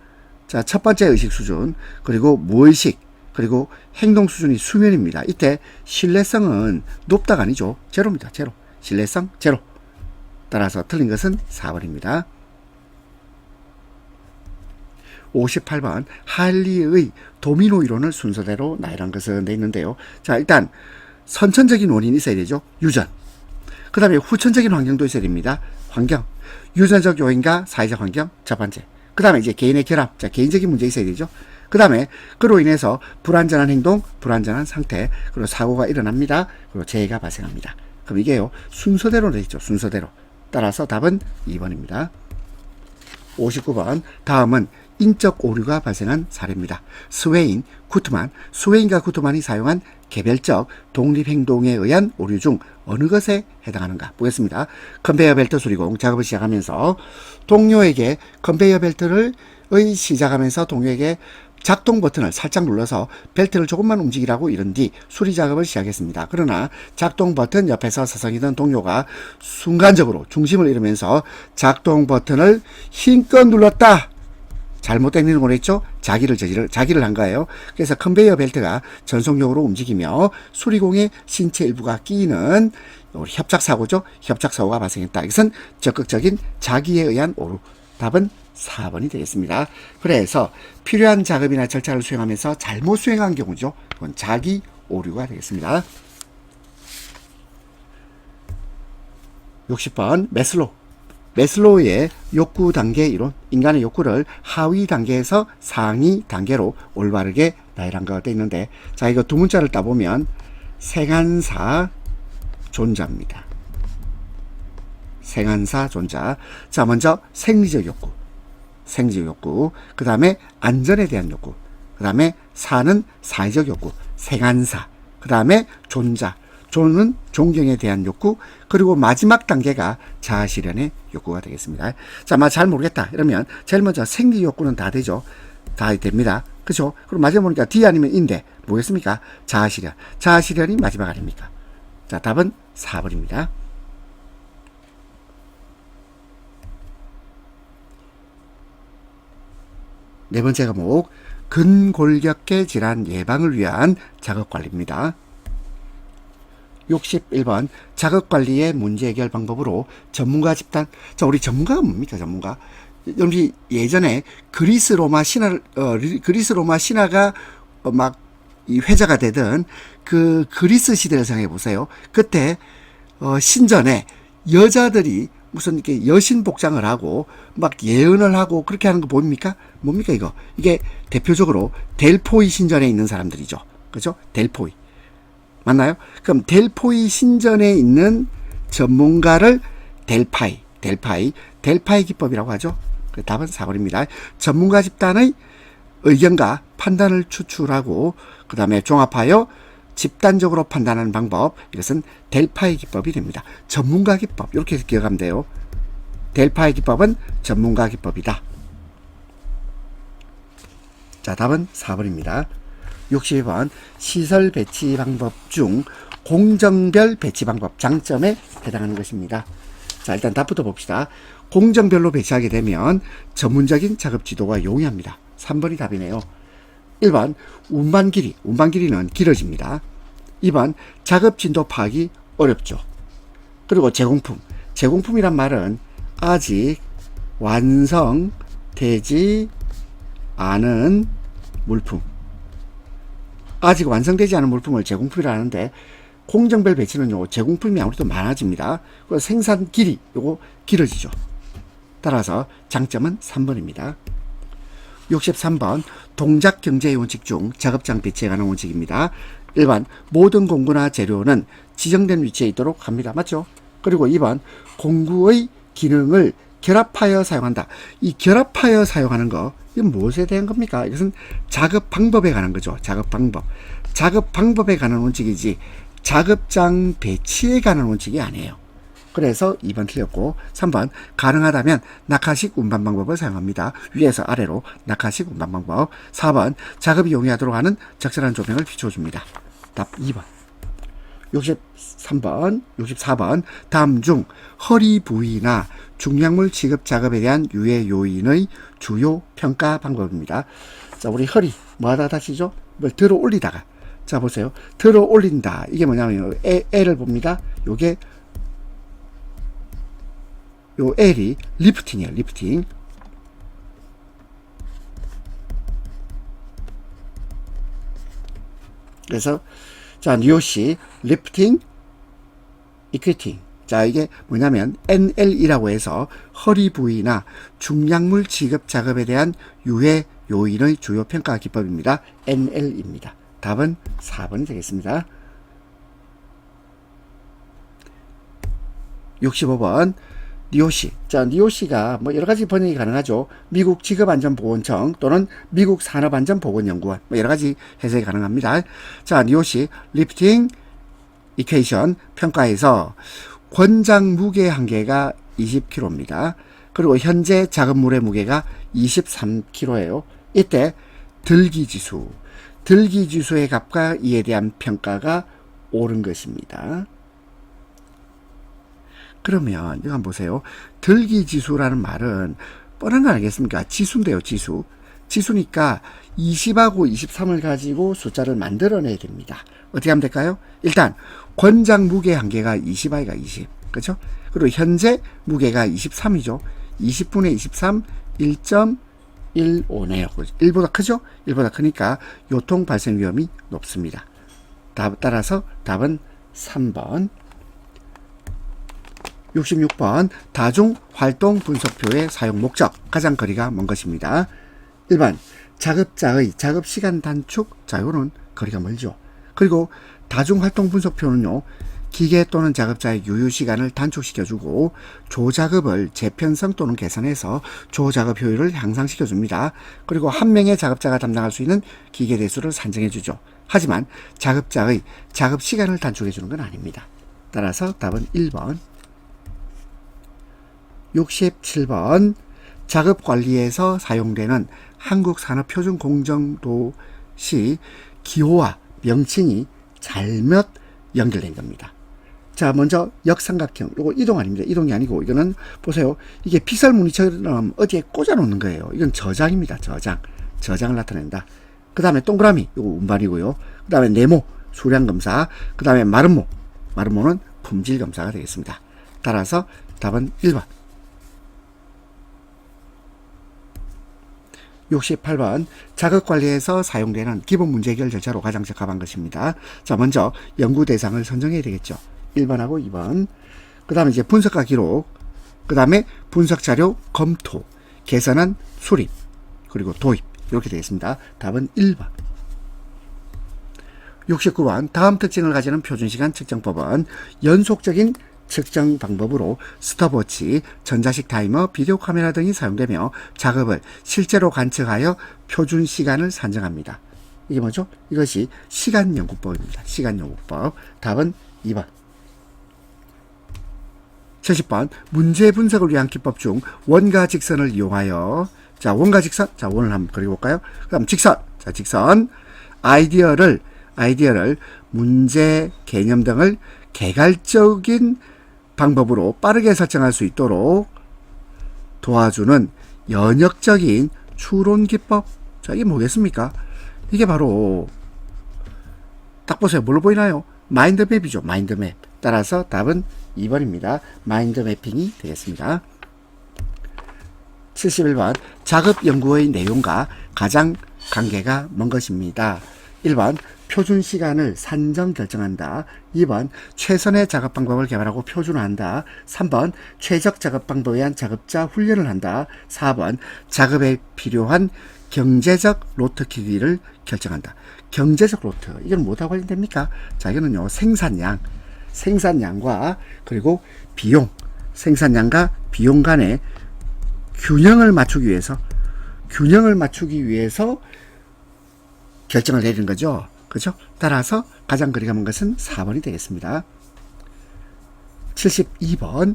자, 첫 번째 의식 수준, 그리고 무의식, 그리고 행동 수준이 수면입니다. 이때 신뢰성은 높다가 아니죠. 제로입니다. 제로. 신뢰성 제로. 따라서 틀린 것은 4번입니다. 58번 할리의 도미노 이론을 순서대로 나열한 것은 돼 있는데요. 자, 일단 선천적인 원인이 있어야 되죠. 유전. 그 다음에 후천적인 환경도 있어야 됩니다. 환경. 유전적 요인과 사회적 환경 첫 번째. 그 다음에 이제 개인의 결합. 자, 개인적인 문제 있어야 되죠. 그 다음에 그로 인해서 불안전한 행동, 불안전한 상태, 그리고 사고가 일어납니다. 그리고 재해가 발생합니다. 그럼 이게요, 순서대로 되어 있죠. 순서대로. 따라서 답은 2번입니다. 59번 다음은 인적 오류가 발생한 사례입니다. 스웨인, 구트만. 스웨인과 구트만이 사용한 개별적 독립행동에 의한 오류 중 어느 것에 해당하는가 보겠습니다. 컨베이어 벨트 수리공 작업을 시작하면서 동료에게 컨베이어 벨트를 시작하면서 동료에게 작동 버튼을 살짝 눌러서 벨트를 조금만 움직이라고 이른 뒤 수리 작업을 시작했습니다. 그러나 작동 버튼 옆에서 서성이던 동료가 순간적으로 중심을 잃으면서 작동 버튼을 힘껏 눌렀다. 잘못된 행동을 했죠. 자기를 한 거예요. 그래서 컨베이어 벨트가 전속력으로 움직이며 수리공의 신체 일부가 끼이는 협착사고죠. 협착사고가 발생했다. 이것은 적극적인 자기에 의한 오류. 답은 4번이 되겠습니다. 그래서 필요한 작업이나 절차를 수행하면서 잘못 수행한 경우죠. 그건 자기 오류가 되겠습니다. 60번 메슬로우의 욕구 단계 이론. 인간의 욕구를 하위 단계에서 상위 단계로 올바르게 나열한 것가 되어 있는데, 자, 이거 두 문자를 따보면 생한사 존자입니다. 생한사 존자. 자, 먼저 생리적 욕구, 그 다음에 안전에 대한 욕구, 그 다음에 사는 사회적 욕구, 생한사, 그 다음에 존자, 존은 존경에 대한 욕구, 그리고 마지막 단계가 자아실현의 욕구가 되겠습니다. 자, 잘 모르겠다 이러면 제일 먼저 생리 욕구는 다 되죠. 다 됩니다. 그렇죠? 그럼 마지막 보니까 D 아니면 E인데 뭐겠습니까? 자아실현. 자아실현이 마지막 아닙니까? 자, 답은 4번입니다. 네 번째 과목, 근골격계 질환 예방을 위한 작업관리입니다. 61번 작업관리의 문제 해결 방법으로 전문가 집단. 자, 우리 전문가가 뭡니까? 전문가. 여러분이 예전에 그리스 로마 신화가 막 이 회자가 되던 그 그리스 시대를 생각해 보세요. 그때 신전에 여자들이 무슨 이렇게 여신 복장을 하고 막 예언을 하고 그렇게 하는 거 뭡니까? 뭡니까 이거? 이게 대표적으로 델포이 신전에 있는 사람들이죠. 그죠? 델포이. 맞나요? 그럼 델포이 신전에 있는 전문가를 델파이 기법이라고 하죠. 답은 4번입니다. 전문가 집단의 의견과 판단을 추출하고 그 다음에 종합하여 집단적으로 판단하는 방법, 이것은 델파이 기법이 됩니다. 전문가 기법, 이렇게 기억하면 돼요. 델파이 기법은 전문가 기법이다. 자, 답은 4번입니다. 62번 시설 배치 방법 중 공정별 배치 방법 장점에 해당하는 것입니다. 자, 일단 답부터 봅시다. 공정별로 배치하게 되면 전문적인 작업 지도가 용이합니다. 3번이 답이네요. 1번 운반 길이는 길어집니다. 2번 작업 진도 파악이 어렵죠. 그리고 제공품이란 말은 아직 완성되지 않은 물품, 아직 완성되지 않은 물품을 제공품이라 하는데 공정별 배치는요, 제공품이 아무래도 많아집니다. 생산 길이 요거 길어지죠. 따라서 장점은 3번입니다. 63번 동작 경제의 원칙 중 작업장 배치에 관한 원칙입니다. 1번 모든 공구나 재료는 지정된 위치에 있도록 합니다. 맞죠? 그리고 2번 공구의 기능을 결합하여 사용한다. 이 결합하여 사용하는 거, 이건 무엇에 대한 겁니까? 이것은 작업 방법에 관한 거죠. 작업 방법. 작업 방법에 관한 원칙이지 작업장 배치에 관한 원칙이 아니에요. 그래서 2번 틀렸고, 3번 가능하다면 낙하식 운반 방법을 사용합니다. 위에서 아래로 낙하식 운반 방법. 4번 작업이 용이하도록 하는 적절한 조명을 비춰줍니다. 답 2번. 64번 다음 중 허리 부위나 중량물 취급 작업에 대한 유해 요인의 주요 평가 방법입니다. 자, 우리 허리 뭐하다 다치죠? 뭘 들어 올리다가, 자 보세요, 들어 올린다. 이게 뭐냐면 L을 봅니다. 요게 요 L이 리프팅이에요. 리프팅. 그래서 자, 뉴욕시 리프팅, 이퀴팅. 자, 이게 뭐냐면 NL이라고 해서 허리 부위나 중량물 취급 작업에 대한 유해 요인의 주요 평가 기법입니다. NL입니다. 답은 4번이 되겠습니다. 65번 니오시. 자, 니오시가 뭐 여러 가지 번역이 가능하죠. 미국 직업안전보건청 또는 미국 산업안전보건연구원, 뭐 여러 가지 해석이 가능합니다. 자, 니오시 리프팅 이퀘이션 평가에서 권장 무게 한계가 20kg입니다. 그리고 현재 작업물의 무게가 23kg예요. 이때 들기지수의 값과 이에 대한 평가가 옳은 것입니다. 그러면 이거 한번 보세요. 들기지수라는 말은 뻔한 거 아니겠습니까? 지수인데요, 지수. 지수니까 20하고 23을 가지고 숫자를 만들어내야 됩니다. 어떻게 하면 될까요? 일단 권장 무게 한계가 20아이가 20, 그렇죠? 그리고 현재 무게가 23이죠. 20분의 23, 1.15네요. 1보다 크죠? 1보다 크니까 요통 발생 위험이 높습니다. 따라서 답은 3번. 66번 다중활동 분석표의 사용 목적, 가장 거리가 먼 것입니다. 1번 작업자의 작업시간 단축, 자, 요거는 거리가 멀죠. 그리고 다중활동 분석표는요, 기계 또는 작업자의 유효시간을 단축시켜주고 조작업을 재편성 또는 개선해서 조작업 효율을 향상시켜줍니다. 그리고 한 명의 작업자가 담당할 수 있는 기계 대수를 산정해주죠. 하지만 작업자의 작업시간을 단축해주는 건 아닙니다. 따라서 답은 1번. 67번 작업관리에서 사용되는 한국산업표준공정도시 기호와 명칭이 잘못 연결된 겁니다. 자, 먼저 역삼각형, 요거 이동 아닙니다. 이동이 아니고 이거는 보세요. 이게 픽셀무늬처럼 어디에 꽂아 놓는 거예요. 이건 저장입니다. 저장을 나타낸다. 그 다음에 동그라미, 요거 운반이고요. 그 다음에 네모, 수량검사. 그 다음에 마름모는 품질검사가 되겠습니다. 따라서 답은 1번. 68번 작업관리에서 사용되는 기본 문제 해결 절차로 가장 적합한 것입니다. 자, 먼저 연구 대상을 선정해야 되겠죠. 1번하고 2번. 그 다음에 이제 분석과 기록, 그 다음에 분석 자료 검토, 개선안 수립, 그리고 도입, 이렇게 되겠습니다. 답은 1번. 69번 다음 특징을 가지는 표준시간 측정법은 연속적인 측정 방법으로 스톱워치, 전자식 타이머, 비디오 카메라 등이 사용되며 작업을 실제로 관측하여 표준 시간을 산정합니다. 이게 뭐죠? 이것이 시간연구법입니다. 시간연구법. 답은 2번. 70번 문제 분석을 위한 기법 중 원과 직선을 이용하여, 자, 원과 직선, 자, 원을 한번 그려볼까요? 그 다음 직선, 자, 직선, 아이디어를 문제 개념 등을 개괄적인 방법으로 빠르게 설정할 수 있도록 도와주는 연역적인 추론 기법. 자, 이게 뭐겠습니까? 이게 바로 딱 보세요. 뭘로 보이나요? 마인드맵이죠. 마인드맵. 따라서 답은 2번입니다. 마인드매핑이 되겠습니다. 71번 작업 연구의 내용과 가장 관계가 먼 것입니다. 1번 표준 시간을 산정 결정한다. 2번 최선의 작업 방법을 개발하고 표준화한다. 3번 최적 작업 방법에 의한 작업자 훈련을 한다. 4번 작업에 필요한 경제적 로트 크기를 결정한다. 경제적 로트, 이건 뭐하고 관련됩니까? 자, 이거는요, 생산량과 그리고 비용, 생산량과 비용 간의 균형을 맞추기 위해서 결정을 내리는 거죠. 그죠? 따라서 가장 거리가 먼 것은 4번이 되겠습니다. 72번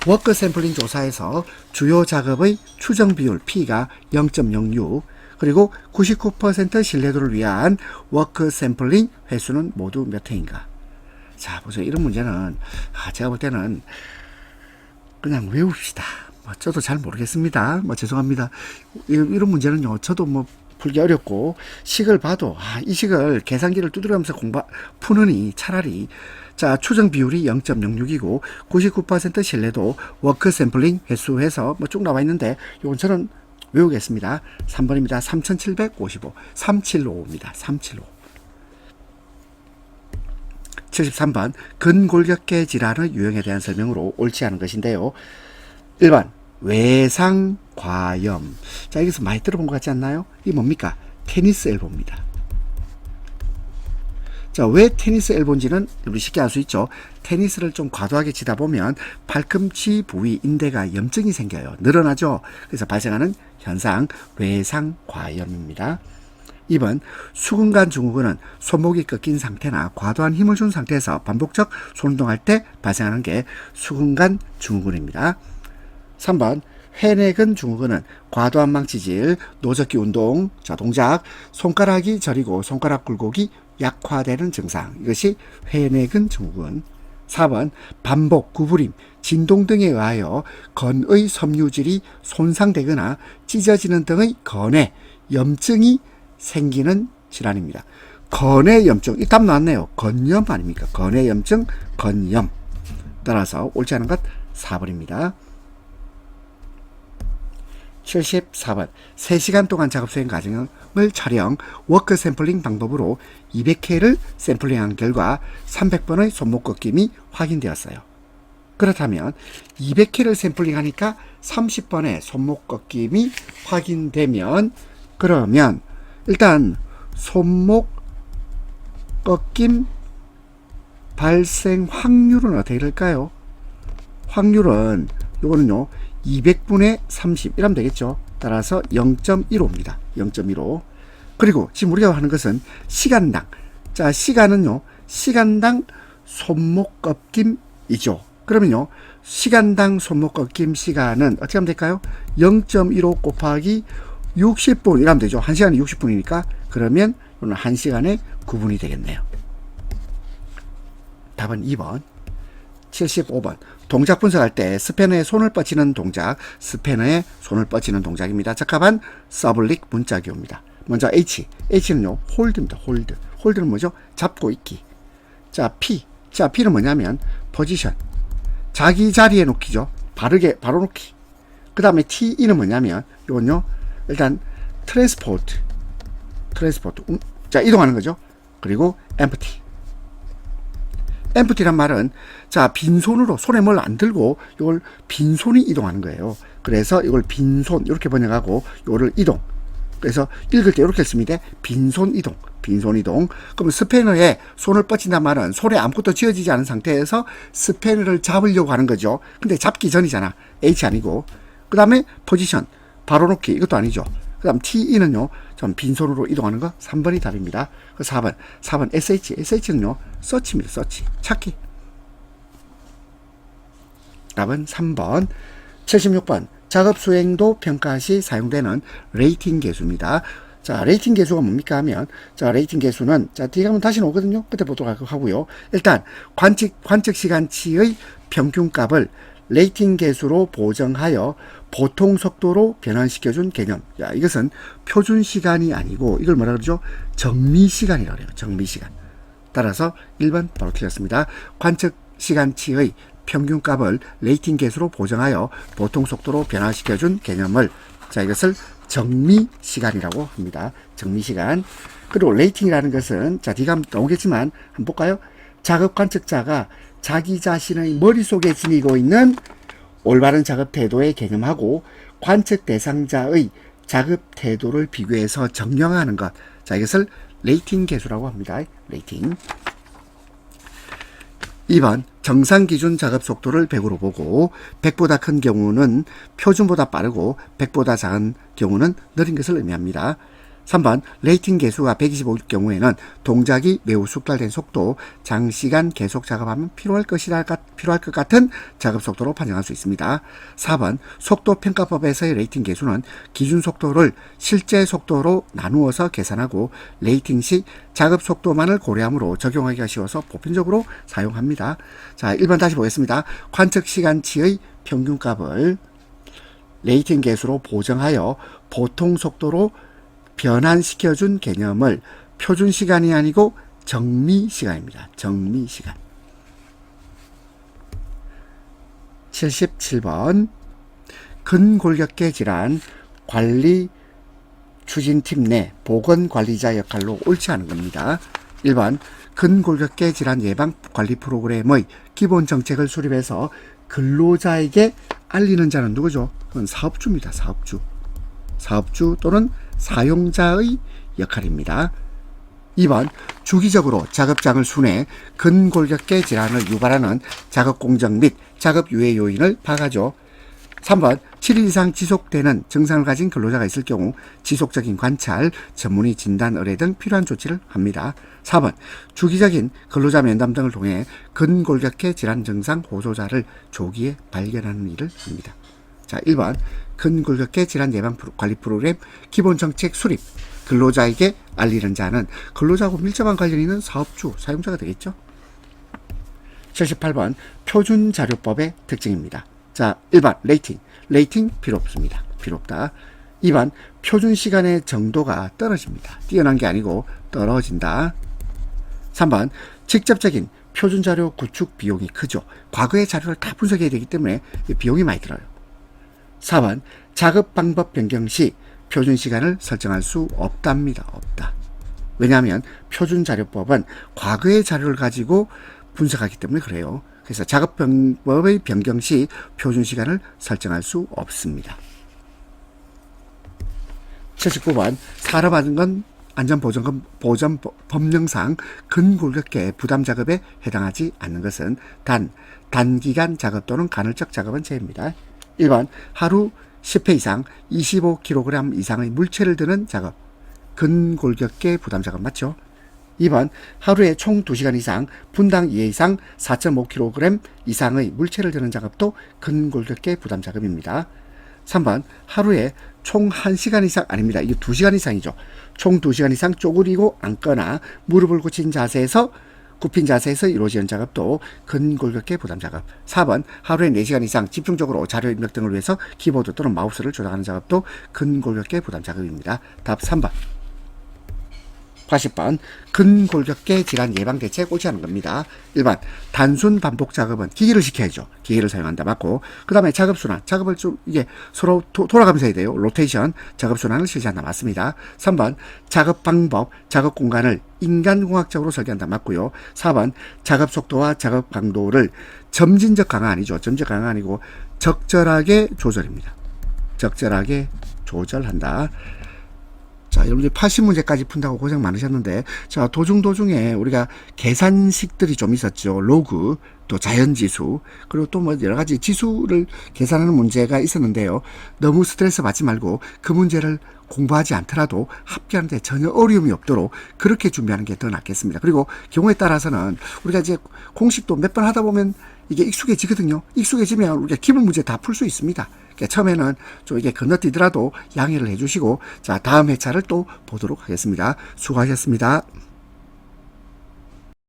워크 샘플링 조사에서 주요 작업의 추정 비율 P가 0.06 그리고 99% 신뢰도를 위한 워크 샘플링 횟수는 모두 몇 회인가? 자, 보세요. 이런 문제는 제가 볼 때는 그냥 외웁시다. 저도 잘 모르겠습니다. 죄송합니다. 이런 문제는요, 저도 풀기 어렵고, 식을 봐도, 이 식을 계산기를 두드리면서 푸느니 차라리, 자, 추정 비율이 0.06이고, 99% 신뢰도, 워크 샘플링 횟수 해서 쭉 나와 있는데, 이건 저는 외우겠습니다. 3번입니다. 3755. 375입니다. 375. 73번 근골격계 질환의 유형에 대한 설명으로 옳지 않은 것인데요. 1번 외상과염. 자, 여기서 많이 들어본 것 같지 않나요? 이게 뭡니까? 테니스 엘보입니다. 자, 왜 테니스 엘보인지는 우리 쉽게 알 수 있죠. 테니스를 좀 과도하게 치다 보면 발꿈치 부위 인대가 염증이 생겨요. 늘어나죠. 그래서 발생하는 현상 외상과염입니다. 2번 수근관 증후군은 손목이 꺾인 상태나 과도한 힘을 준 상태에서 반복적 손운동할 때 발생하는 게 수근관 증후군입니다. 3번 회내근 증후군은 과도한 망치질, 노젓기 운동, 자 동작, 손가락이 저리고 손가락 굴곡이 약화되는 증상, 이것이 회내근 증후군. 4번 반복, 구부림, 진동 등에 의하여 건의 섬유질이 손상되거나 찢어지는 등의 건에 염증이 생기는 질환입니다. 건의 염증, 이 답 나왔네요. 건염 아닙니까? 건의 염증, 건염. 따라서 옳지 않은 것 4번입니다. 74번 3시간 동안 작업 수행 과정을 촬영 워크 샘플링 방법으로 200회를 샘플링한 결과 300번의 손목 꺾임이 확인되었어요. 그렇다면 200회를 샘플링하니까 30번의 손목 꺾임이 확인되면, 그러면 일단 손목 꺾임 발생 확률은 어떻게 될까요? 확률은 요거는요 200분의 30 이러면 되겠죠. 따라서 0.15입니다. 0.15. 그리고 지금 우리가 하는 것은 시간당, 자 시간은요 시간당 손목 꺾임이죠. 그러면요 시간당 손목 꺾임 시간은 어떻게 하면 될까요? 0.15 곱하기 60분 이라면 되죠. 1시간이 60분이니까 그러면 1시간에 9분이 되겠네요. 답은 2번. 75번 동작 분석할 때 스패너에 손을 뻗치는 동작, 스패너에 손을 뻗치는 동작입니다. 적합한 서블릭 문자기호입니다. 먼저 H는요 홀드입니다. 홀드는 뭐죠? 잡고 있기. 자 P는 뭐냐면 포지션, 자기 자리에 놓기죠. 바로 놓기. 그 다음에 TE는 뭐냐면 이건요 일단 트랜스포트, 자 이동하는 거죠. 그리고 empty란 말은 자 빈손으로 손에 뭘 안 들고 이걸 빈손이 이동하는 거예요. 그래서 이걸 빈손 이렇게 번역하고 이거를 이동. 그래서 읽을 때 이렇게 씁니다. 빈손 이동. 그러면 스패너에 손을 뻗친단 말은 손에 아무것도 쥐어지지 않은 상태에서 스패너를 잡으려고 하는 거죠. 근데 잡기 전이잖아. H 아니고. 그 다음에 포지션, 바로 놓기, 이것도 아니죠. 그 다음 TE는요 좀 빈손으로 이동하는 거 3번이 답입니다. 그 4번 SH는요 서치입니다. 서치, 찾기. 답은 3번. 76번 작업 수행도 평가 시 사용되는 레이팅 계수입니다. 자 레이팅 계수가 뭡니까 하면, 자 레이팅 계수는 자 뒤에 가면 다시 오거든요. 그때 보도록 하고요. 일단 관측 시간치의 평균값을 레이팅 계수로 보정하여 보통 속도로 변환시켜준 개념. 야, 이것은 표준 시간이 아니고 이걸 뭐라 그러죠? 정미 시간이라고 해요. 정미 시간. 따라서 1번 바로 틀렸습니다. 관측 시간치의 평균값을 레이팅 계수로 보정하여 보통 속도로 변화시켜준 개념을, 자 이것을 정미 시간이라고 합니다. 정미 시간. 그리고 레이팅이라는 것은 자 뒤가 나오겠지만 한번 볼까요? 작업 관측자가 자기 자신의 머릿속에 지니고 있는 올바른 작업 태도의 개념하고 관측 대상자의 작업 태도를 비교해서 정량하는 것. 자, 이것을 레이팅 계수라고 합니다. 레이팅. 2번 정상 기준 작업 속도를 100으로 보고 100보다 큰 경우는 표준보다 빠르고 100보다 작은 경우는 느린 것을 의미합니다. 3번 레이팅 계수가 125일 경우에는 동작이 매우 숙달된 속도, 장시간 계속 작업하면 필요할 것 같은 작업 속도로 판정할 수 있습니다. 4번 속도 평가법에서의 레이팅 계수는 기준 속도를 실제 속도로 나누어서 계산하고 레이팅 시 작업 속도만을 고려하므로 적용하기가 쉬워서 보편적으로 사용합니다. 자, 1번 다시 보겠습니다. 관측 시간치의 평균값을 레이팅 계수로 보정하여 보통 속도로 변환시켜준 개념을 표준시간이 아니고 정미시간입니다. 정미시간. 77번 근골격계 질환 관리 추진팀 내 보건관리자 역할로 옳지 않은 겁니다. 1번 근골격계 질환 예방 관리 프로그램의 기본 정책을 수립해서 근로자에게 알리는 자는 누구죠? 그건 사업주입니다. 사업주 또는 사용자의 역할입니다. 2번 주기적으로 작업장을 순회 근골격계 질환을 유발하는 작업 공정 및 작업 유해 요인을 파악하죠. 3번 7일 이상 지속되는 증상을 가진 근로자가 있을 경우 지속적인 관찰, 전문의 진단 의뢰 등 필요한 조치를 합니다. 4번 주기적인 근로자 면담 등을 통해 근골격계 질환 증상 호소자를 조기에 발견하는 일을 합니다. 자, 1번 근골격계 질환 예방 관리 프로그램 기본 정책 수립. 근로자에게 알리는 자는 근로자하고 밀접한 관련이 있는 사업주, 사용자가 되겠죠. 78번 표준자료법의 특징입니다. 자, 1번 레이팅 필요 없습니다. 필요 없다. 2번 표준시간의 정도가 떨어집니다. 뛰어난 게 아니고 떨어진다. 3번 직접적인 표준자료 구축 비용이 크죠. 과거의 자료를 다 분석해야 되기 때문에 비용이 많이 들어요. 4번 작업 방법 변경 시 표준 시간을 설정할 수 없답니다. 없다. 왜냐하면 표준자료법은 과거의 자료를 가지고 분석하기 때문에 그래요. 그래서 작업 방법의 변경 시 표준 시간을 설정할 수 없습니다. 79번 산업안전 보전 법령상 근골격계 부담 작업에 해당하지 않는 것은 단기간 작업 또는 간헐적 작업은 제외입니다. 1번 하루 10회 이상 25kg 이상의 물체를 드는 작업 근골격계 부담 작업 맞죠? 2번 하루에 총 2시간 이상 분당 2회 이상 4.5kg 이상의 물체를 드는 작업도 근골격계 부담 작업입니다. 3번 하루에 총 1시간 이상 아닙니다. 이게 2시간 이상이죠. 총 2시간 이상 쪼그리고 앉거나 무릎을 굳힌 자세에서 굽힌 자세에서 이루어지는 작업도 근골격계 부담 작업. 4번 하루에 4시간 이상 집중적으로 자료 입력 등을 위해서 키보드 또는 마우스를 조작하는 작업도 근골격계 부담 작업입니다. 답 3번. 80번 근골격계 질환 예방 대책 옳지 않은 겁니다. 1번 단순 반복 작업은 기계를 시켜야죠. 기계를 사용한다 맞고, 그 다음에 작업 순환, 작업을 좀 이게 서로 돌아가면서 해야 돼요. 로테이션, 작업 순환을 실시한다 맞습니다. 3번 작업 방법, 작업 공간을 인간공학적으로 설계한다 맞고요. 4번 작업 속도와 작업 강도를 점진적 강화 아니죠. 점진적 강화 아니고 적절하게 조절입니다. 적절하게 조절한다. 자, 여러분들 80문제까지 푼다고 고생 많으셨는데, 자, 도중에 우리가 계산식들이 좀 있었죠. 로그, 또 자연지수, 그리고 또 뭐 여러 가지 지수를 계산하는 문제가 있었는데요. 너무 스트레스 받지 말고 그 문제를 공부하지 않더라도 합격하는데 전혀 어려움이 없도록 그렇게 준비하는 게 더 낫겠습니다. 그리고 경우에 따라서는 우리가 이제 공식도 몇 번 하다 보면 이게 익숙해지거든요. 익숙해지면 우리가 기본 문제 다 풀 수 있습니다. 그러니까 처음에는 좀 이게 건너뛰더라도 양해를 해주시고, 자, 다음 회차를 또 보도록 하겠습니다. 수고하셨습니다.